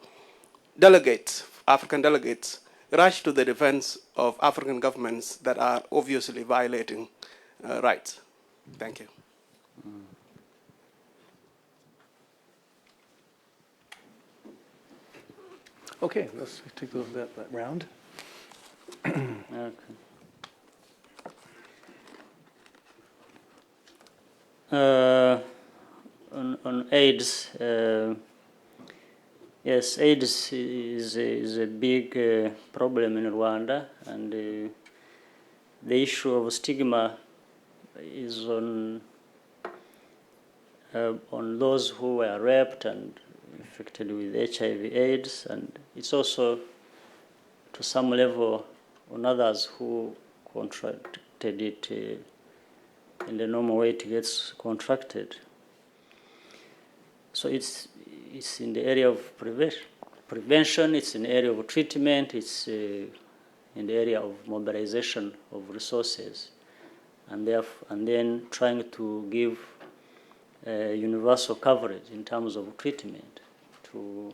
African delegates, rush to the defense of African governments that are obviously violating rights. Thank you. Okay, let's take that round. Okay. On AIDS, yes, AIDS is a big problem in Rwanda, and the issue of stigma is on those who were raped and infected with HIV/AIDS, and it's also to some level on others who contracted it in the normal way it gets contracted. So it's in the area of prevention, it's in the area of treatment, it's in the area of mobilization of resources, and then trying to give universal coverage in terms of treatment to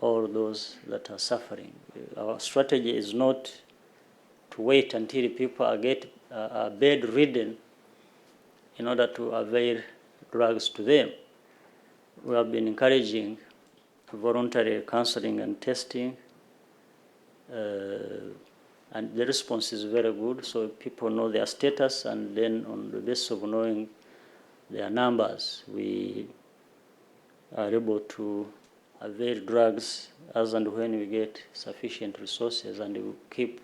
all those that are suffering. Our strategy is not to wait until people are bedridden in order to avail drugs to them. We have been encouraging voluntary counseling and testing, and the response is very good, so people know their status, and then on the basis of knowing their numbers, we are able to avail drugs as and when we get sufficient resources, and we keep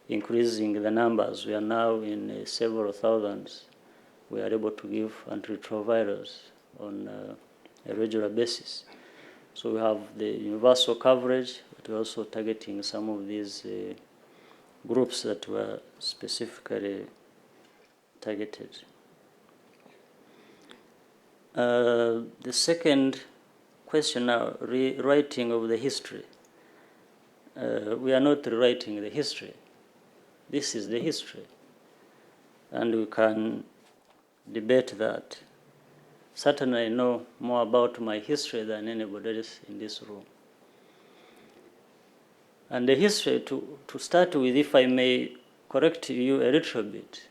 increasing the numbers. We are now in several thousands. We are able to give antiretrovirals on a regular basis. So we have the universal coverage, but we're also targeting some of these groups that were specifically targeted. The second question now, rewriting of the history. We are not rewriting the history. This is the history. And we can debate that. certainly I know more about my history than anybody else in this room. And the history, to start with, if I may correct you a little bit,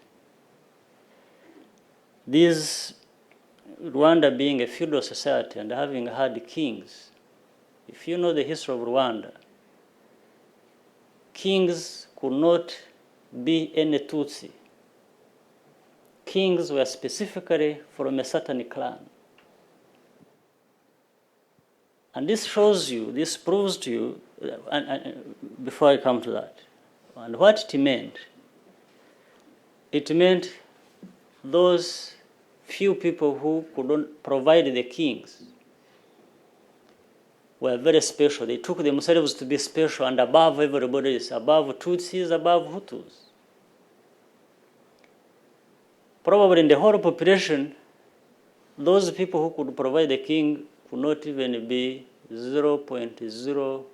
this Rwanda being a feudal society and having had kings, if you know the history of Rwanda, kings could not be any Tutsi. Kings were specifically from a certain clan. And this shows you, this proves to you, before I come to that, and what it meant those few people who couldn't provide the kings were very special. They took themselves to be special and above everybody else, above Tutsis, above Hutus. Probably in the whole population, those people who could provide the king could not even be 0.001%.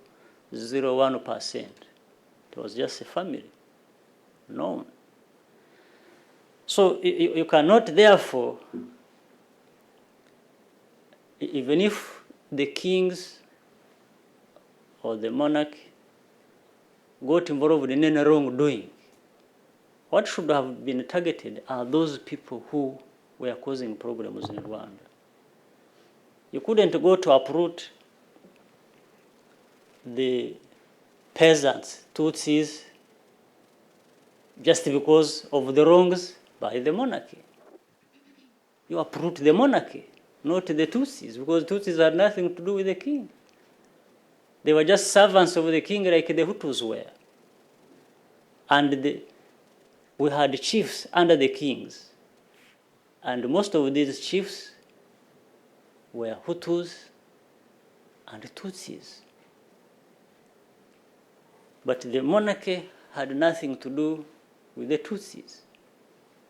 It was just a family, known. So you cannot, therefore, even if the kings or the monarch got involved in any wrongdoing, what should have been targeted are those people who were causing problems in Rwanda. You couldn't go to uproot the peasants, Tutsis, just because of the wrongs by the monarchy. You uproot the monarchy, not the Tutsis, because Tutsis had nothing to do with the king. They were just servants of the king like the Hutus were. And we had chiefs under the kings. And most of these chiefs were Hutus and Tutsis. But the monarchy had nothing to do with the Tutsis,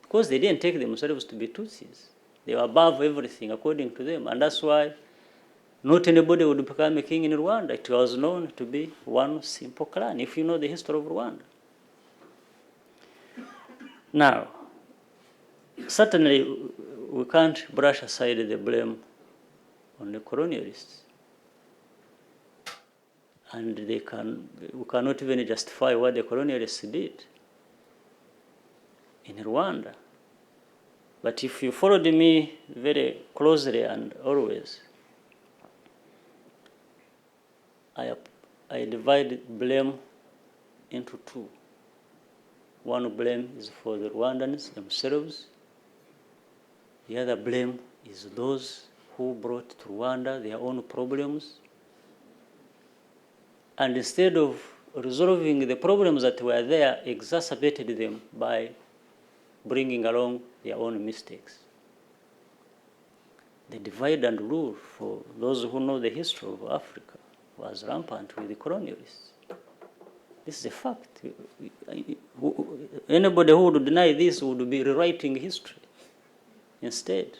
because they didn't take themselves to be Tutsis. They were above everything according to them, and that's why not anybody would become a king in Rwanda. It was known to be one simple clan, if you know the history of Rwanda. Now, certainly we can't brush aside the blame on the colonialists. And we cannot even justify what the colonialists did in Rwanda. But if you followed me very closely and always, I divide blame into two. One blame is for the Rwandans themselves. The other blame is those who brought to Rwanda their own problems. And instead of resolving the problems that were there, exacerbated them by bringing along their own mistakes. The divide and rule, for those who know the history of Africa, was rampant with the colonialists. This is a fact. Anybody who would deny this would be rewriting history instead.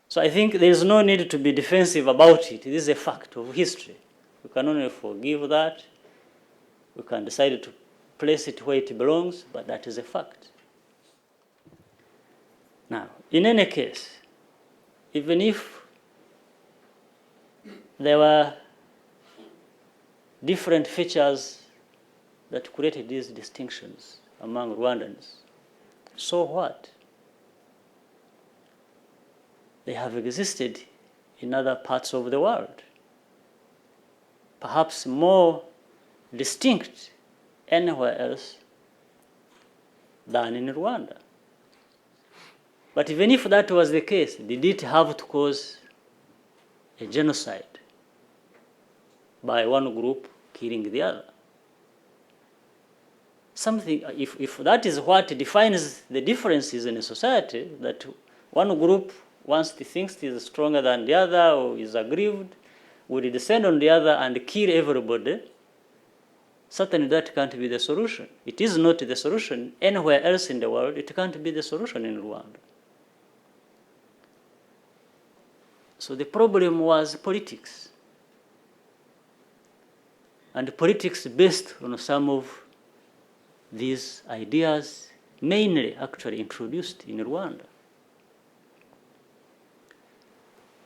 So I think there is no need to be defensive about it. This is a fact of history. We can only forgive that. We can decide to place it where it belongs, but that is a fact. Now, in any case, even if there were different features that created these distinctions among Rwandans, so what? They have existed in other parts of the world, perhaps more distinct anywhere else than in Rwanda. But even if that was the case, did it have to cause a genocide by one group killing the other? Something, if that is what defines the differences in a society, that one group, once it thinks it is stronger than the other or is aggrieved, will descend on the other and kill everybody, certainly that can't be the solution. It is not the solution anywhere else in the world. It can't be the solution in Rwanda. So the problem was politics. And politics based on some of these ideas, mainly actually introduced in Rwanda.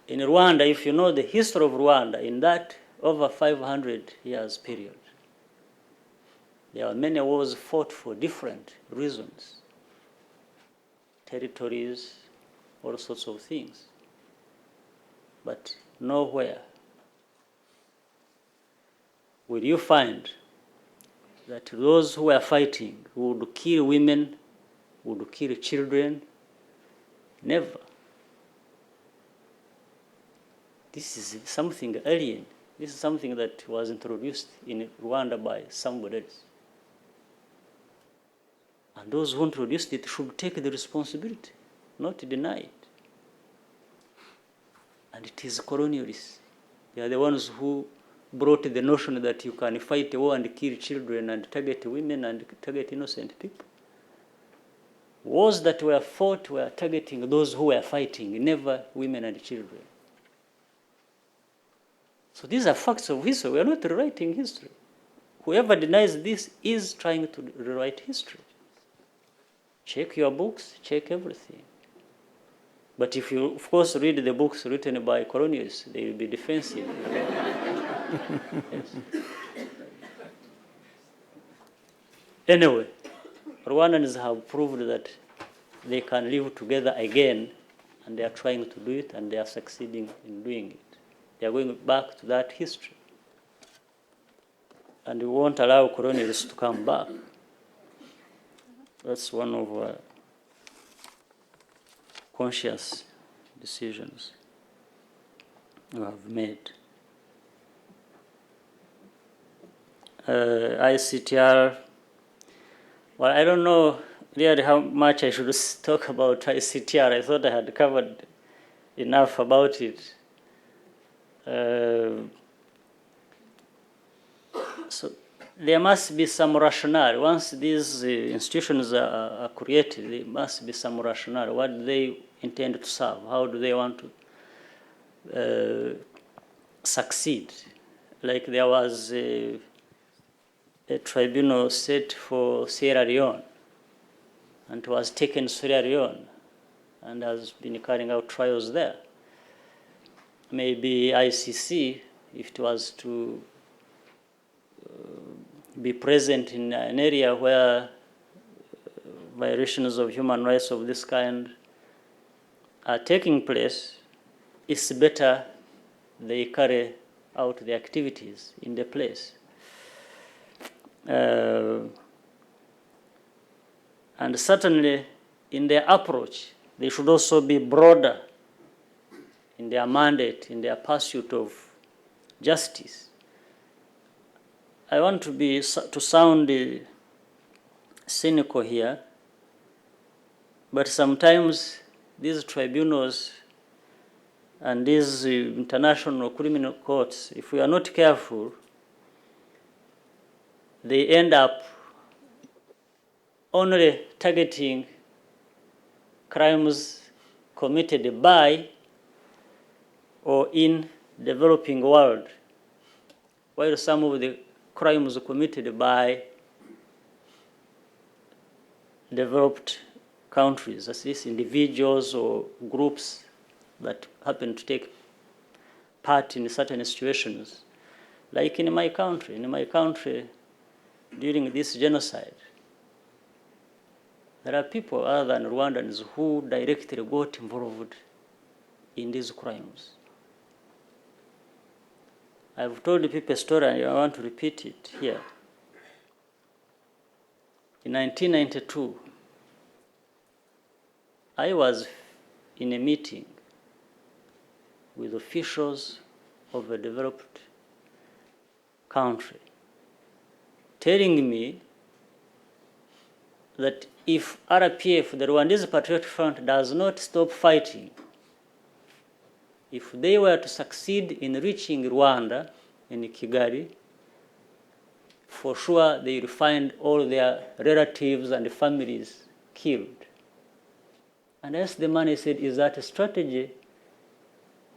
in Rwanda, if you know the history of Rwanda, in that over 500 years period, there were many wars fought for different reasons, territories, all sorts of things. But nowhere will you find that those who are fighting would kill women, would kill children. Never. This is something alien. This is something that was introduced in Rwanda by somebody else. And those who introduced it should take the responsibility, not deny it. And it is colonialists. They are the ones who brought the notion that you can fight a war and kill children and target women and target innocent people. Wars that were fought were targeting those who were fighting, never women and children. So these are facts of history. We are not rewriting history. Whoever denies this is trying to rewrite history. Check your books, check everything. But if you, of course, read the books written by colonialists, they will be defensive. Yes. Anyway, Rwandans have proved that they can live together again, and they are trying to do it, and they are succeeding in doing it. They are going back to that history. And we won't allow colonialists to come back. That's one of our conscious decisions we have made. ICTR, well, I don't know really how much I should talk about ICTR. I thought I had covered enough about it. So there must be some rationale. Once these institutions are created, there must be some rationale. What do they intend to serve? How do they want to succeed? Like there was a tribunal set for Sierra Leone, and it was taken to Sierra Leone and has been carrying out trials there. Maybe ICC, if it was to be present in an area where violations of human rights of this kind are taking place, it's better they carry out the activities in the place. And certainly in their approach, they should also be broader in their mandate, in their pursuit of justice. I want to sound cynical here, but sometimes these tribunals and these international criminal courts, if we are not careful, they end up only targeting crimes committed by or in developing world, while some of the crimes committed by developed countries, at least individuals or groups that happen to take part in certain situations. Like in my country, during this genocide, there are people other than Rwandans who directly got involved in these crimes. I've told people a story, and I want to repeat it here. In 1992, I was in a meeting with officials of a developed country, telling me that if RPF, the Rwandese Patriotic Front, does not stop fighting, if they were to succeed in reaching Rwanda, in Kigali, for sure they will find all their relatives and families killed. And I asked the man, he said, is that a strategy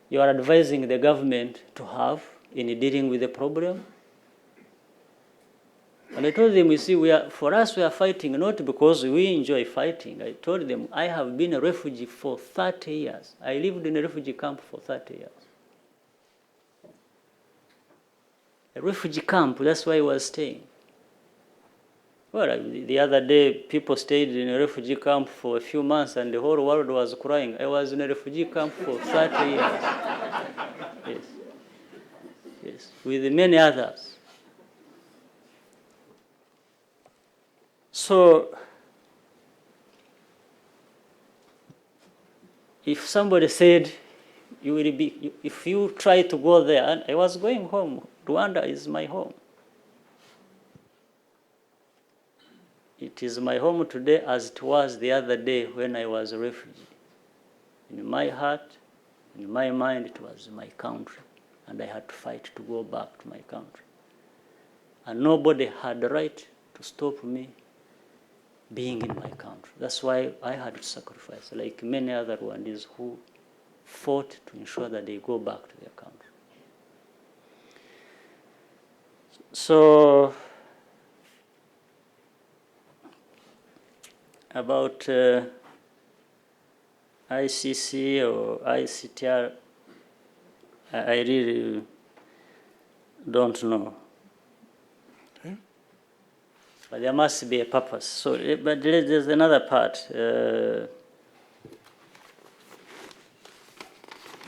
you are advising the government to have in dealing with the problem? And I told them, you see, for us, we are fighting not because we enjoy fighting. I told them, I have been a refugee for 30 years. I lived in a refugee camp for 30 years. A refugee camp, that's why I was staying. Well, the other day, people stayed in a refugee camp for a few months and the whole world was crying. I was in a refugee camp for 30 years. Yes. Yes, with many others. So, if somebody said, you will be, if you try to go there, and I was going home, Rwanda is my home. It is my home today as it was the other day when I was a refugee. In my heart, in my mind, it was my country, and I had to fight to go back to my country. And nobody had the right to stop me being in my country. That's why I had to sacrifice, like many other Rwandese who fought to ensure that they go back to their country. So, about ICC or ICTR, I really don't know. Okay. But there must be a purpose. So, but there's another part.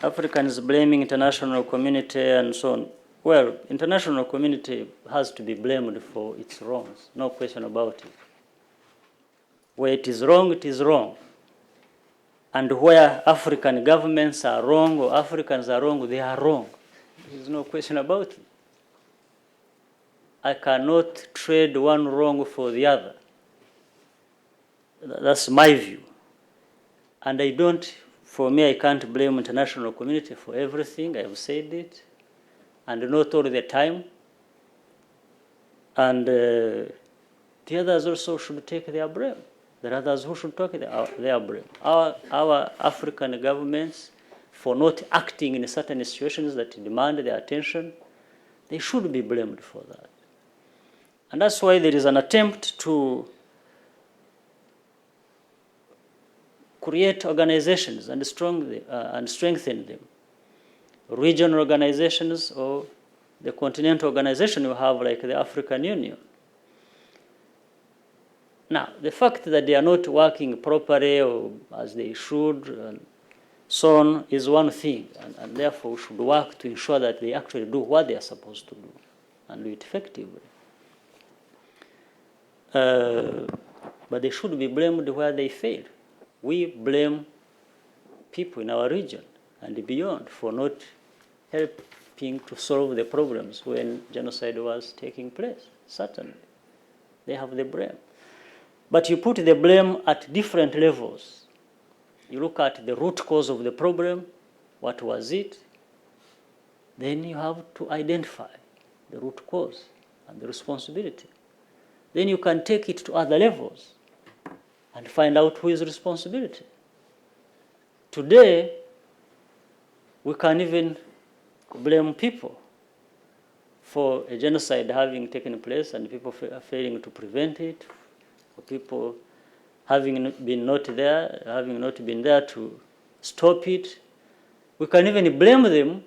Africans blaming international community and so on. Well, international community has to be blamed for its wrongs, no question about it. Where it is wrong, it is wrong. And where African governments are wrong or Africans are wrong, they are wrong. There is no question about it. I cannot trade one wrong for the other. That's my view. And I don't, for me, I can't blame international community for everything. I have said it. And not all the time. And the others also should take their blame. There are others who should take their blame. Our African governments, for not acting in certain situations that demand their attention, they should be blamed for that. And that's why there is an attempt to create organizations and strengthen them. Regional organizations or the continental organization you have, like the African Union. Now, the fact that they are not working properly or as they should and so on is one thing, and therefore we should work to ensure that they actually do what they are supposed to do and do it effectively. But they should be blamed where they fail. We blame people in our region and beyond for not helping to solve the problems when genocide was taking place. Certainly, they have the blame. But you put the blame at different levels. You look at the root cause of the problem, what was it? Then you have to identify the root cause and the responsibility. Then you can take it to other levels and find out who is responsible. Today, we can even blame people for a genocide having taken place and people failing to prevent it, or people having been not been there to stop it. We can even blame them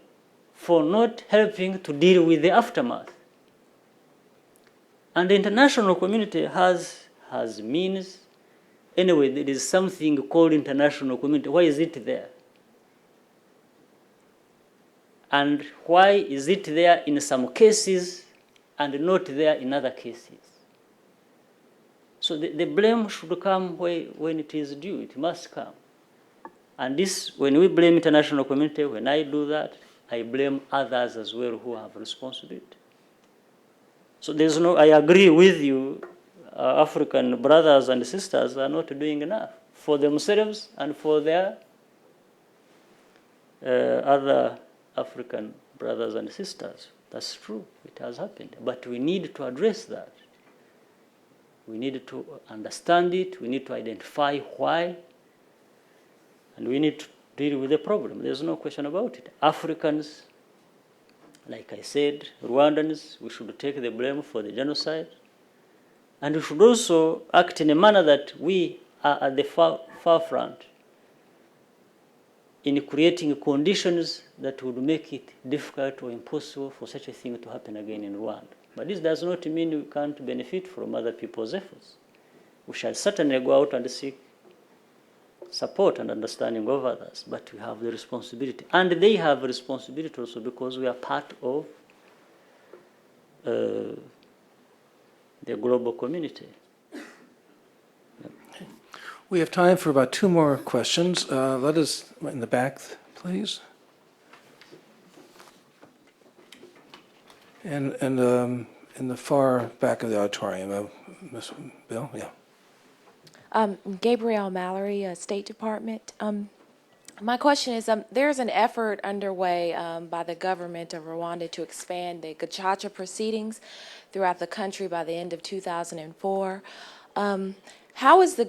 for not helping to deal with the aftermath. And the international community has means. Anyway, there is something called international community. Why is it there? And why is it there in some cases and not there in other cases? So the blame should come when it is due. It must come. And this, when we blame international community, when I do that, I blame others as well who have responsibility. So there's no, I agree with you, African brothers and sisters are not doing enough for themselves and for their other African brothers and sisters. That's true, it has happened. But we need to address that. We need to understand it, we need to identify why, and we need to deal with the problem. There's no question about it. Africans, like I said, Rwandans, we should take the blame for the genocide. And we should also act in a manner that we are at the forefront in creating conditions that would make it difficult or impossible for such a thing to happen again in Rwanda. But this does not mean we can't benefit from other people's efforts. We shall certainly go out and seek support and understanding of others, but we have the responsibility. And they have a responsibility also because we are part of the global community. We have time for about 2 more questions. Let us, in the back, please. And in the far back of the auditorium, Ms. Bill, yeah. Gabrielle Mallory, State Department. My question is, there's an effort underway by the government of Rwanda to expand the Gacaca proceedings throughout the country by the end of 2004. How is the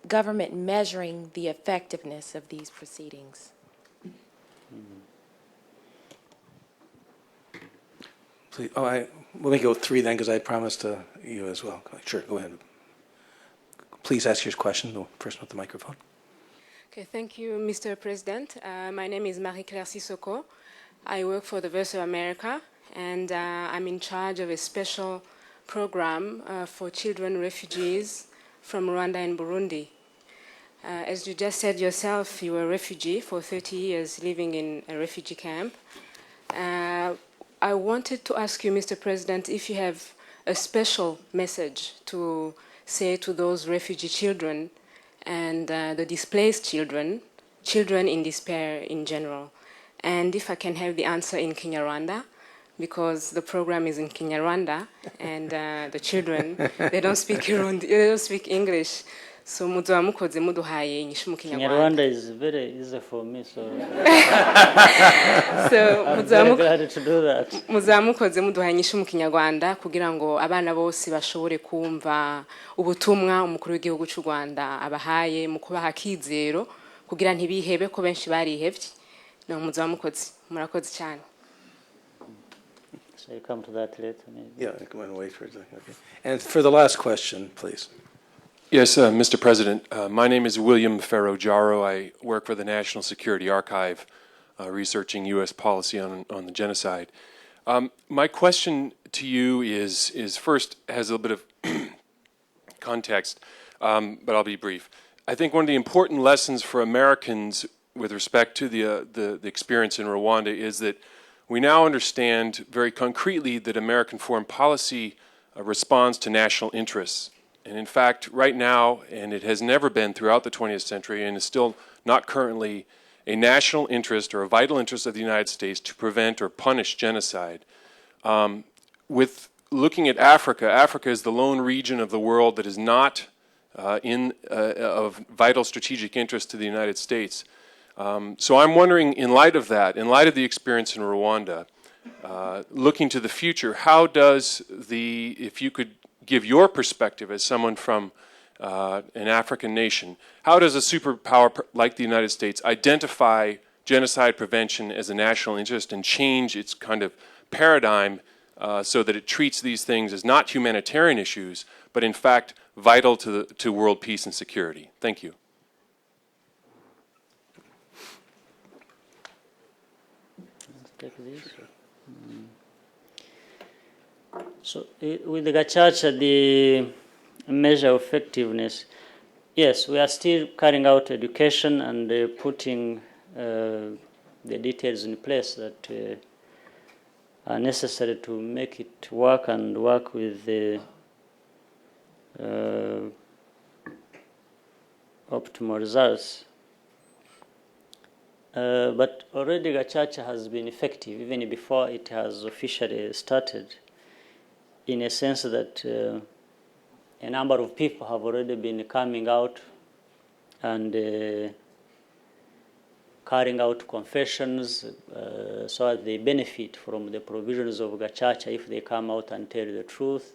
government measuring the effectiveness of these proceedings? Please, let me go 3 then, because I promised you as well. Sure, go ahead. Please ask your question, the person with the microphone. Okay, thank you, Mr. President. My name is Marie-Claire Sissoko. I work for the Voice of America, and I'm in charge of a special program for children refugees from Rwanda and Burundi. As you just said yourself, you were a refugee for 30 years living in a refugee camp. I wanted to ask you, Mr. President, if you have a special message to say to those refugee children and the displaced children in despair in general. And if I can have the answer in Kinyarwanda, because the program is in Kinyarwanda, and the children, they don't speak Kirundi, they don't speak English. So muzoamukoze muduhaye inyishu mu Kinyarwanda. Kinyarwanda is very easy for me, so I'm very glad to do that. Muzamukoze muduhaye inyishu mu Kinyarwanda kugira ngo abana bose bashobore kumva ubutumwa umukuru w'igihugu cy'u Rwanda abahaye mu kubaha kizero kugira ntibihebe ko benshi barihevye. No muzamukoze murakoze cyane. So you come to that later, maybe. Yeah, come on, wait for a second. Okay. And for the last question, please. Yes, Mr. President. My name is William Ferro-Jaro. I work for the National Security Archive, researching U.S. policy on the genocide. My question to you is first, has a little bit of context, but I'll be brief. I think one of the important lessons for Americans with respect to the experience in Rwanda is that we now understand very concretely that American foreign policy responds to national interests. And in fact, right now, and it has never been throughout the 20th century, and is still not currently a national interest or a vital interest of the United States to prevent or punish genocide. With looking at Africa, Africa is the lone region of the world that is not of vital strategic interest to the United States. So I'm wondering, in light of that, in light of the experience in Rwanda, looking to the future, how does if you could give your perspective as someone from an African nation, how does a superpower like the United States identify genocide prevention as a national interest and change its kind of paradigm so that it treats these things as not humanitarian issues, but in fact vital to world peace and security? Thank you. Take this. So with the Gacaca, the measure of effectiveness, yes, we are still carrying out education and putting the details in place that are necessary to make it work and work with the optimal results. But already Gacaca has been effective even before it has officially started, in a sense that a number of people have already been coming out and carrying out confessions so that they benefit from the provisions of Gacaca if they come out and tell the truth,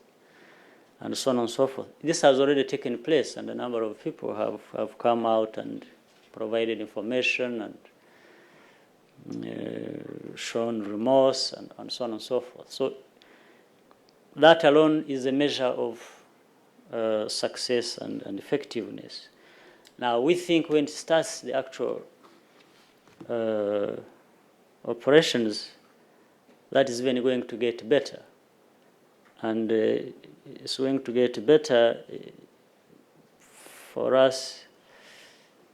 and so on and so forth. This has already taken place, and a number of people have come out and provided information and shown remorse and so on and so forth. So that alone is a measure of success and effectiveness. Now, we think when it starts the actual operations, that is when going to get better. And it's going to get better for us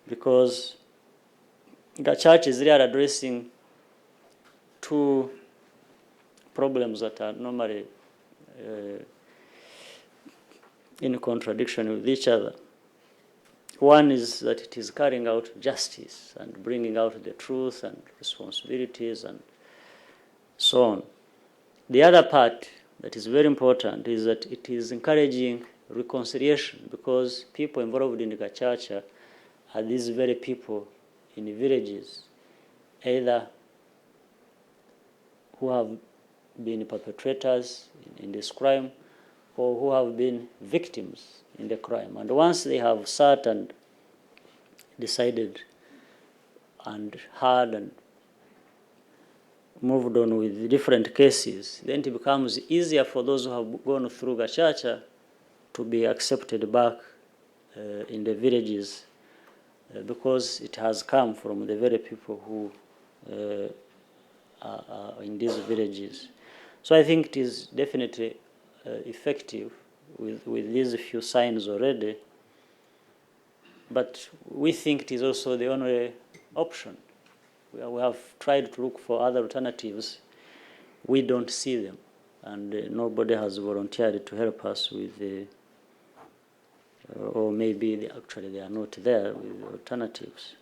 because the church is really addressing two problems that are normally in contradiction with each other. One is that it is carrying out justice and bringing out the truth and responsibilities and so on. The other part that is very important is that it is encouraging reconciliation because people involved in the gacaca are these very people in the villages, either who have been perpetrators in this crime or who have been victims in the crime. And once they have sat and decided and heard and moved on with different cases, then it becomes easier for those who have gone through gacaca to be accepted back in the villages because it has come from the very people who are in these villages. So I think it is definitely effective with these few signs already, but we think it is also the only option. We have tried to look for other alternatives. We don't see them, and nobody has volunteered to help us with the, or maybe actually they are not there with the alternatives.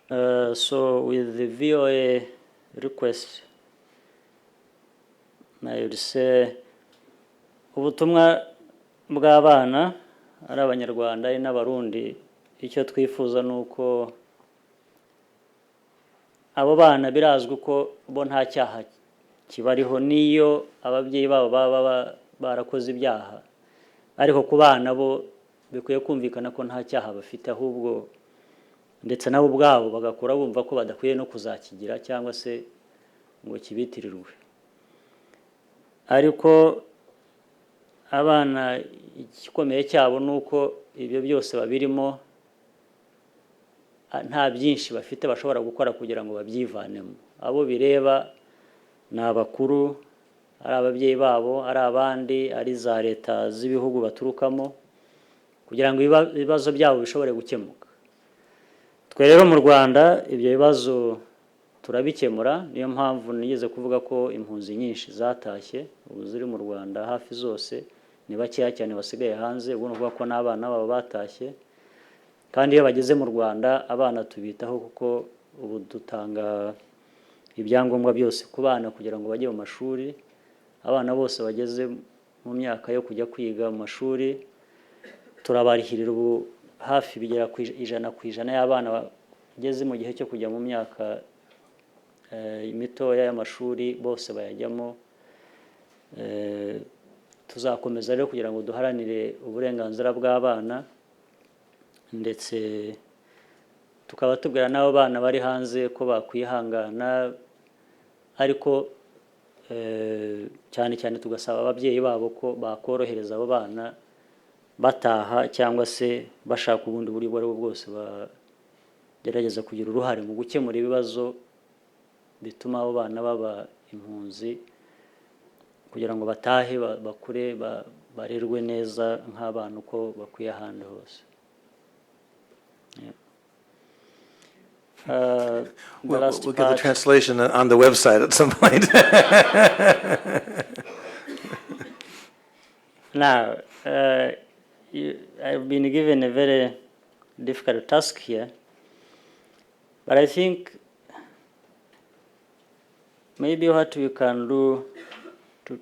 So with the VOA request, I would say ubutumwa bw'abana ari abanyarwanda ari n'abarundi, icyo twifuza ni uko abo bana birazwi ko bo nta cyaha kibariho niyo ababyeyi babo baba barakoze ibyaha, ariko ku bana bo bikwiye kumvikana ko nta cyaha bafite, ahubwo ndetse nabo ubwabo bagakura bumva ko badakwiye no kuzakigira cyangwa se ngo kibitirirwe. Ariko abana igikomeye cyabo ni uko ibyo byose babirimo nta byinshi bafite bashobora gukora kugira ngo babyivanemo. Abo bireba ni abakuru, ari ababyeyi babo, ari abandi, ari za leta z'ibihugu baturukamo, kugira ngo ibibazo byabo bishobore gukemuka. Twe rero mu Rwanda ibyo bibazo turabikemura, niyo mpamvu nigeze kuvuga ko impunzi nyinshi zatashye ubu ziri mu Rwanda hafi zose, ni bakeya cyane basigaye hanze, ubwo nuvuga ko n'abana babo batashye. Kandi iyo bageze mu Rwanda abana tubitaho kuko ubu dutanga ibyangombwa byose ku bana kugira ngo bajye mu mashuri. Abana bose bageze mu myaka yo kujya kwiga mu mashuri turabarihirira ubu hafi bigera ku 100% y'abana bageze mu gihe cyo kujya mu myaka imitoya y'amashuri bose bayajyamo. Tuzakomeza rero kugira ngo duharanire uburenganzira bw'abana, ndetse tukaba tubwira n'abo bana bari hanze ko bakwihangana, ariko cyane cyane tugasaba ababyeyi babo ko bakorohereza abo bana bataha cyangwa se bashaka ubundi buryo ubwo ari bwo bwose bagerageza kugira uruhare mu gukemura ibibazo bituma abo bana baba impunzi, kugira ngo batahe bakure barerwe neza nk'abana uko bakwiye ahandi hose. We'll get the translation on the website at some point. Now, I've been given a very difficult task here, but I think maybe what we can do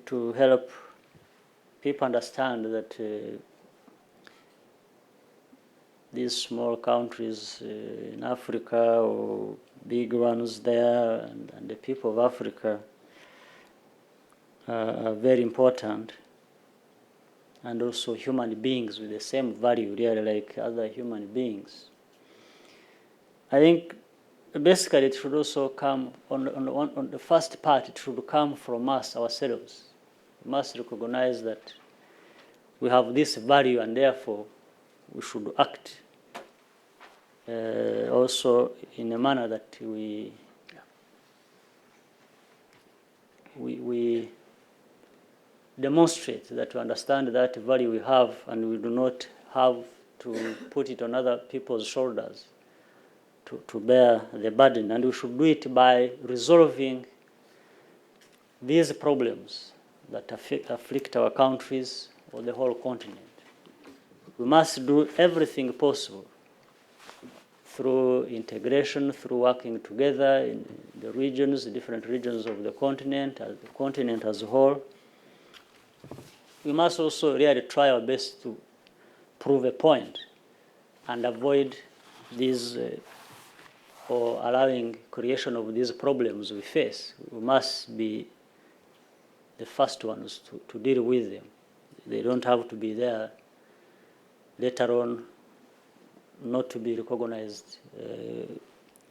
to help people understand that these small countries in Africa or big ones there and the people of Africa are very important, and also human beings with the same value really like other human beings. I think basically it should also come on the first part, it should come from us ourselves. We must recognize that we have this value, and therefore we should act also in a manner that we demonstrate that we understand that value we have, and we do not have to put it on other people's shoulders to bear the burden. And we should do it by resolving these problems that afflict our countries or the whole continent. We must do everything possible through integration, through working together in the regions, the different regions of the continent as a whole. We must also really try our best to prove a point and avoid these or allowing creation of these problems we face. We must be the first ones to deal with them. They don't have to be there later on not to be recognized.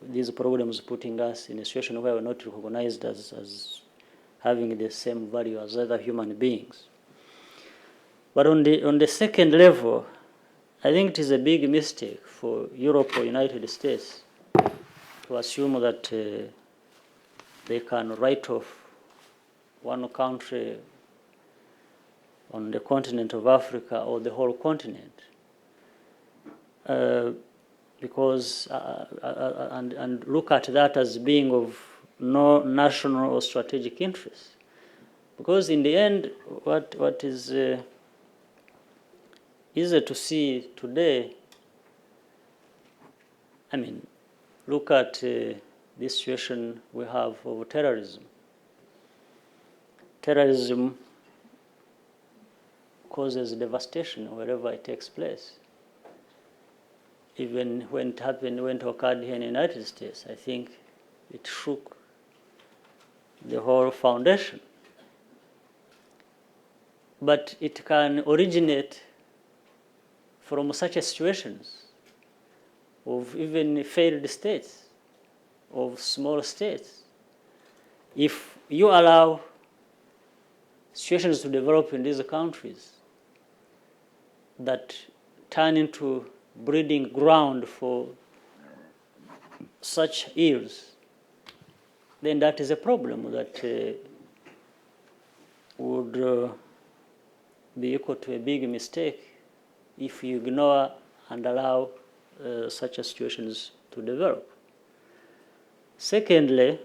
These problems putting us in a situation where we're not recognized as having the same value as other human beings. But on the second level, I think it is a big mistake for Europe or United States to assume that they can write off one country on the continent of Africa or the whole continent. Because and look at that as being of no national or strategic interest. Because in the end, what is easier to see today, I mean, look at this situation we have of terrorism. Terrorism causes devastation wherever it takes place. Even when it happened, when it occurred here in the United States, I think it shook the whole foundation. But it can originate from such situations of even failed states, of small states. If you allow situations to develop in these countries that turn into breeding ground for such ills, then that is a problem that would be equal to a big mistake if you ignore and allow such situations to develop. Secondly,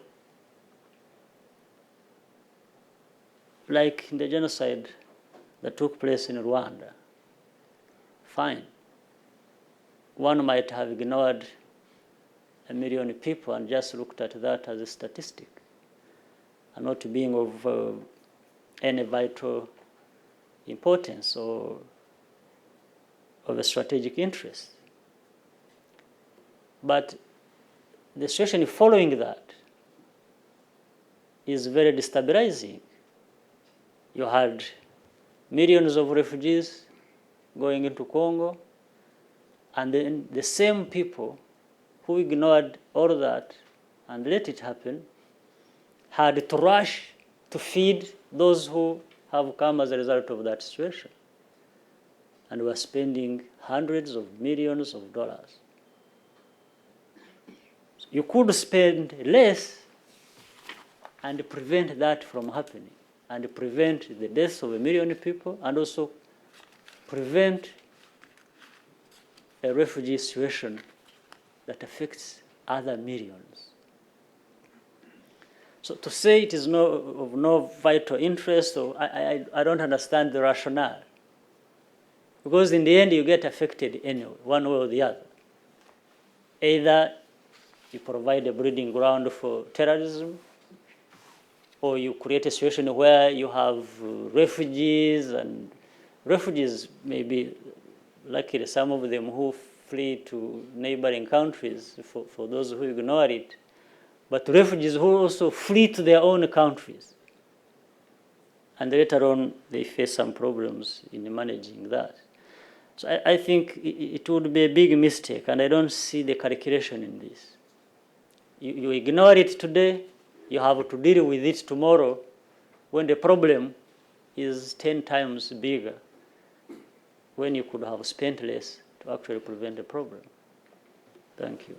like in the genocide that took place in Rwanda, fine. One might have ignored 1 million people and just looked at that as a statistic and not being of any vital importance or of a strategic interest. But the situation following that is very destabilizing. You had millions of refugees going into Congo, and then the same people who ignored all that and let it happen had to rush to feed those who have come as a result of that situation. And were spending hundreds of millions of dollars. You could spend less and prevent that from happening, and prevent the deaths of 1 million people, and also prevent a refugee situation that affects other millions. So to say it is of no vital interest, or I don't understand the rationale. Because in the end, you get affected anyway, one way or the other. Either you provide a breeding ground for terrorism, or you create a situation where you have refugees, and refugees may be, luckily, some of them who flee to neighboring countries, for those who ignore it, but refugees who also flee to their own countries. And later on, they face some problems in managing that. So I think it would be a big mistake, and I don't see the calculation in this. You ignore it today, you have to deal with it tomorrow when the problem is 10 times bigger. when you could have spent less to actually prevent the problem. Thank you.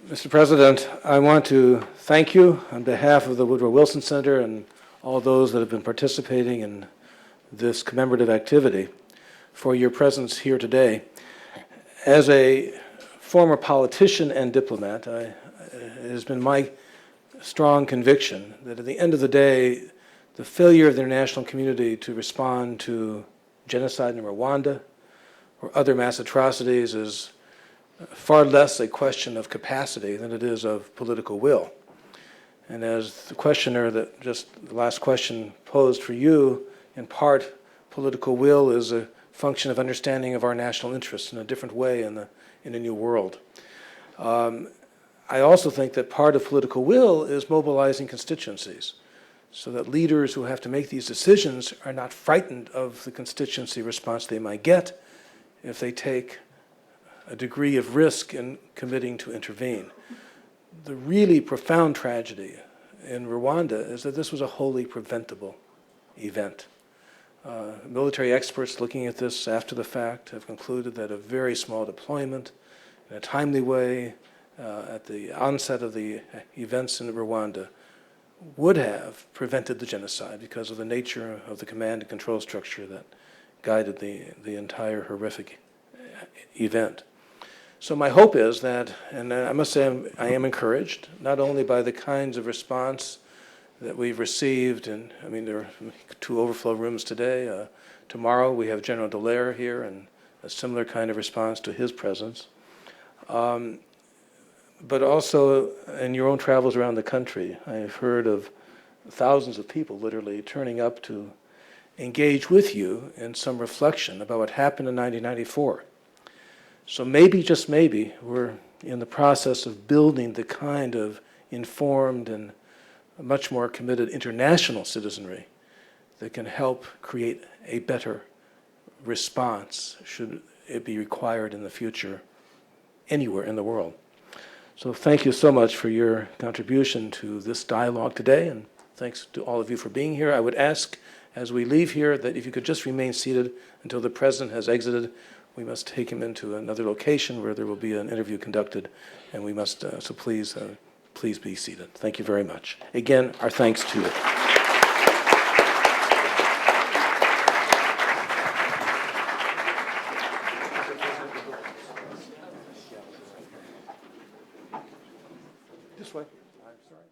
Mr. President, I want to thank you on behalf of the Woodrow Wilson Center and all those that have been participating in this commemorative activity for your presence here today. As a former politician and diplomat, it has been my strong conviction that at the end of the day, the failure of the international community to respond to genocide in Rwanda or other mass atrocities is far less a question of capacity than it is of political will. And as the questioner that just the last question posed for you, in part, political will is a function of understanding of our national interests in a different way in a new world. I also think that part of political will is mobilizing constituencies so that leaders who have to make these decisions are not frightened of the constituency response they might get if they take a degree of risk in committing to intervene. The really profound tragedy in Rwanda is that this was a wholly preventable event. Military experts looking at this after the fact have concluded that a very small deployment in a timely way at the onset of the events in Rwanda would have prevented the genocide because of the nature of the command and control structure that guided the entire horrific event. So my hope is that, and I must say I am encouraged, not only by the kinds of response that we've received, and I mean there are 2 overflow rooms today. Tomorrow we have General Dallaire here and a similar kind of response to his presence. But also in your own travels around the country, I've heard of thousands of people literally turning up to engage with you in some reflection about what happened in 1994. So maybe, just maybe, we're in the process of building the kind of informed and much more committed international citizenry that can help create a better response should it be required in the future anywhere in the world. So thank you so much for your contribution to this dialogue today, and thanks to all of you for being here. I would ask, as we leave here, that if you could just remain seated until the President has exited. We must take him into another location where there will be an interview conducted, and we must, so please be seated. Thank you very much. Again, our thanks to you. This way. I'm sorry.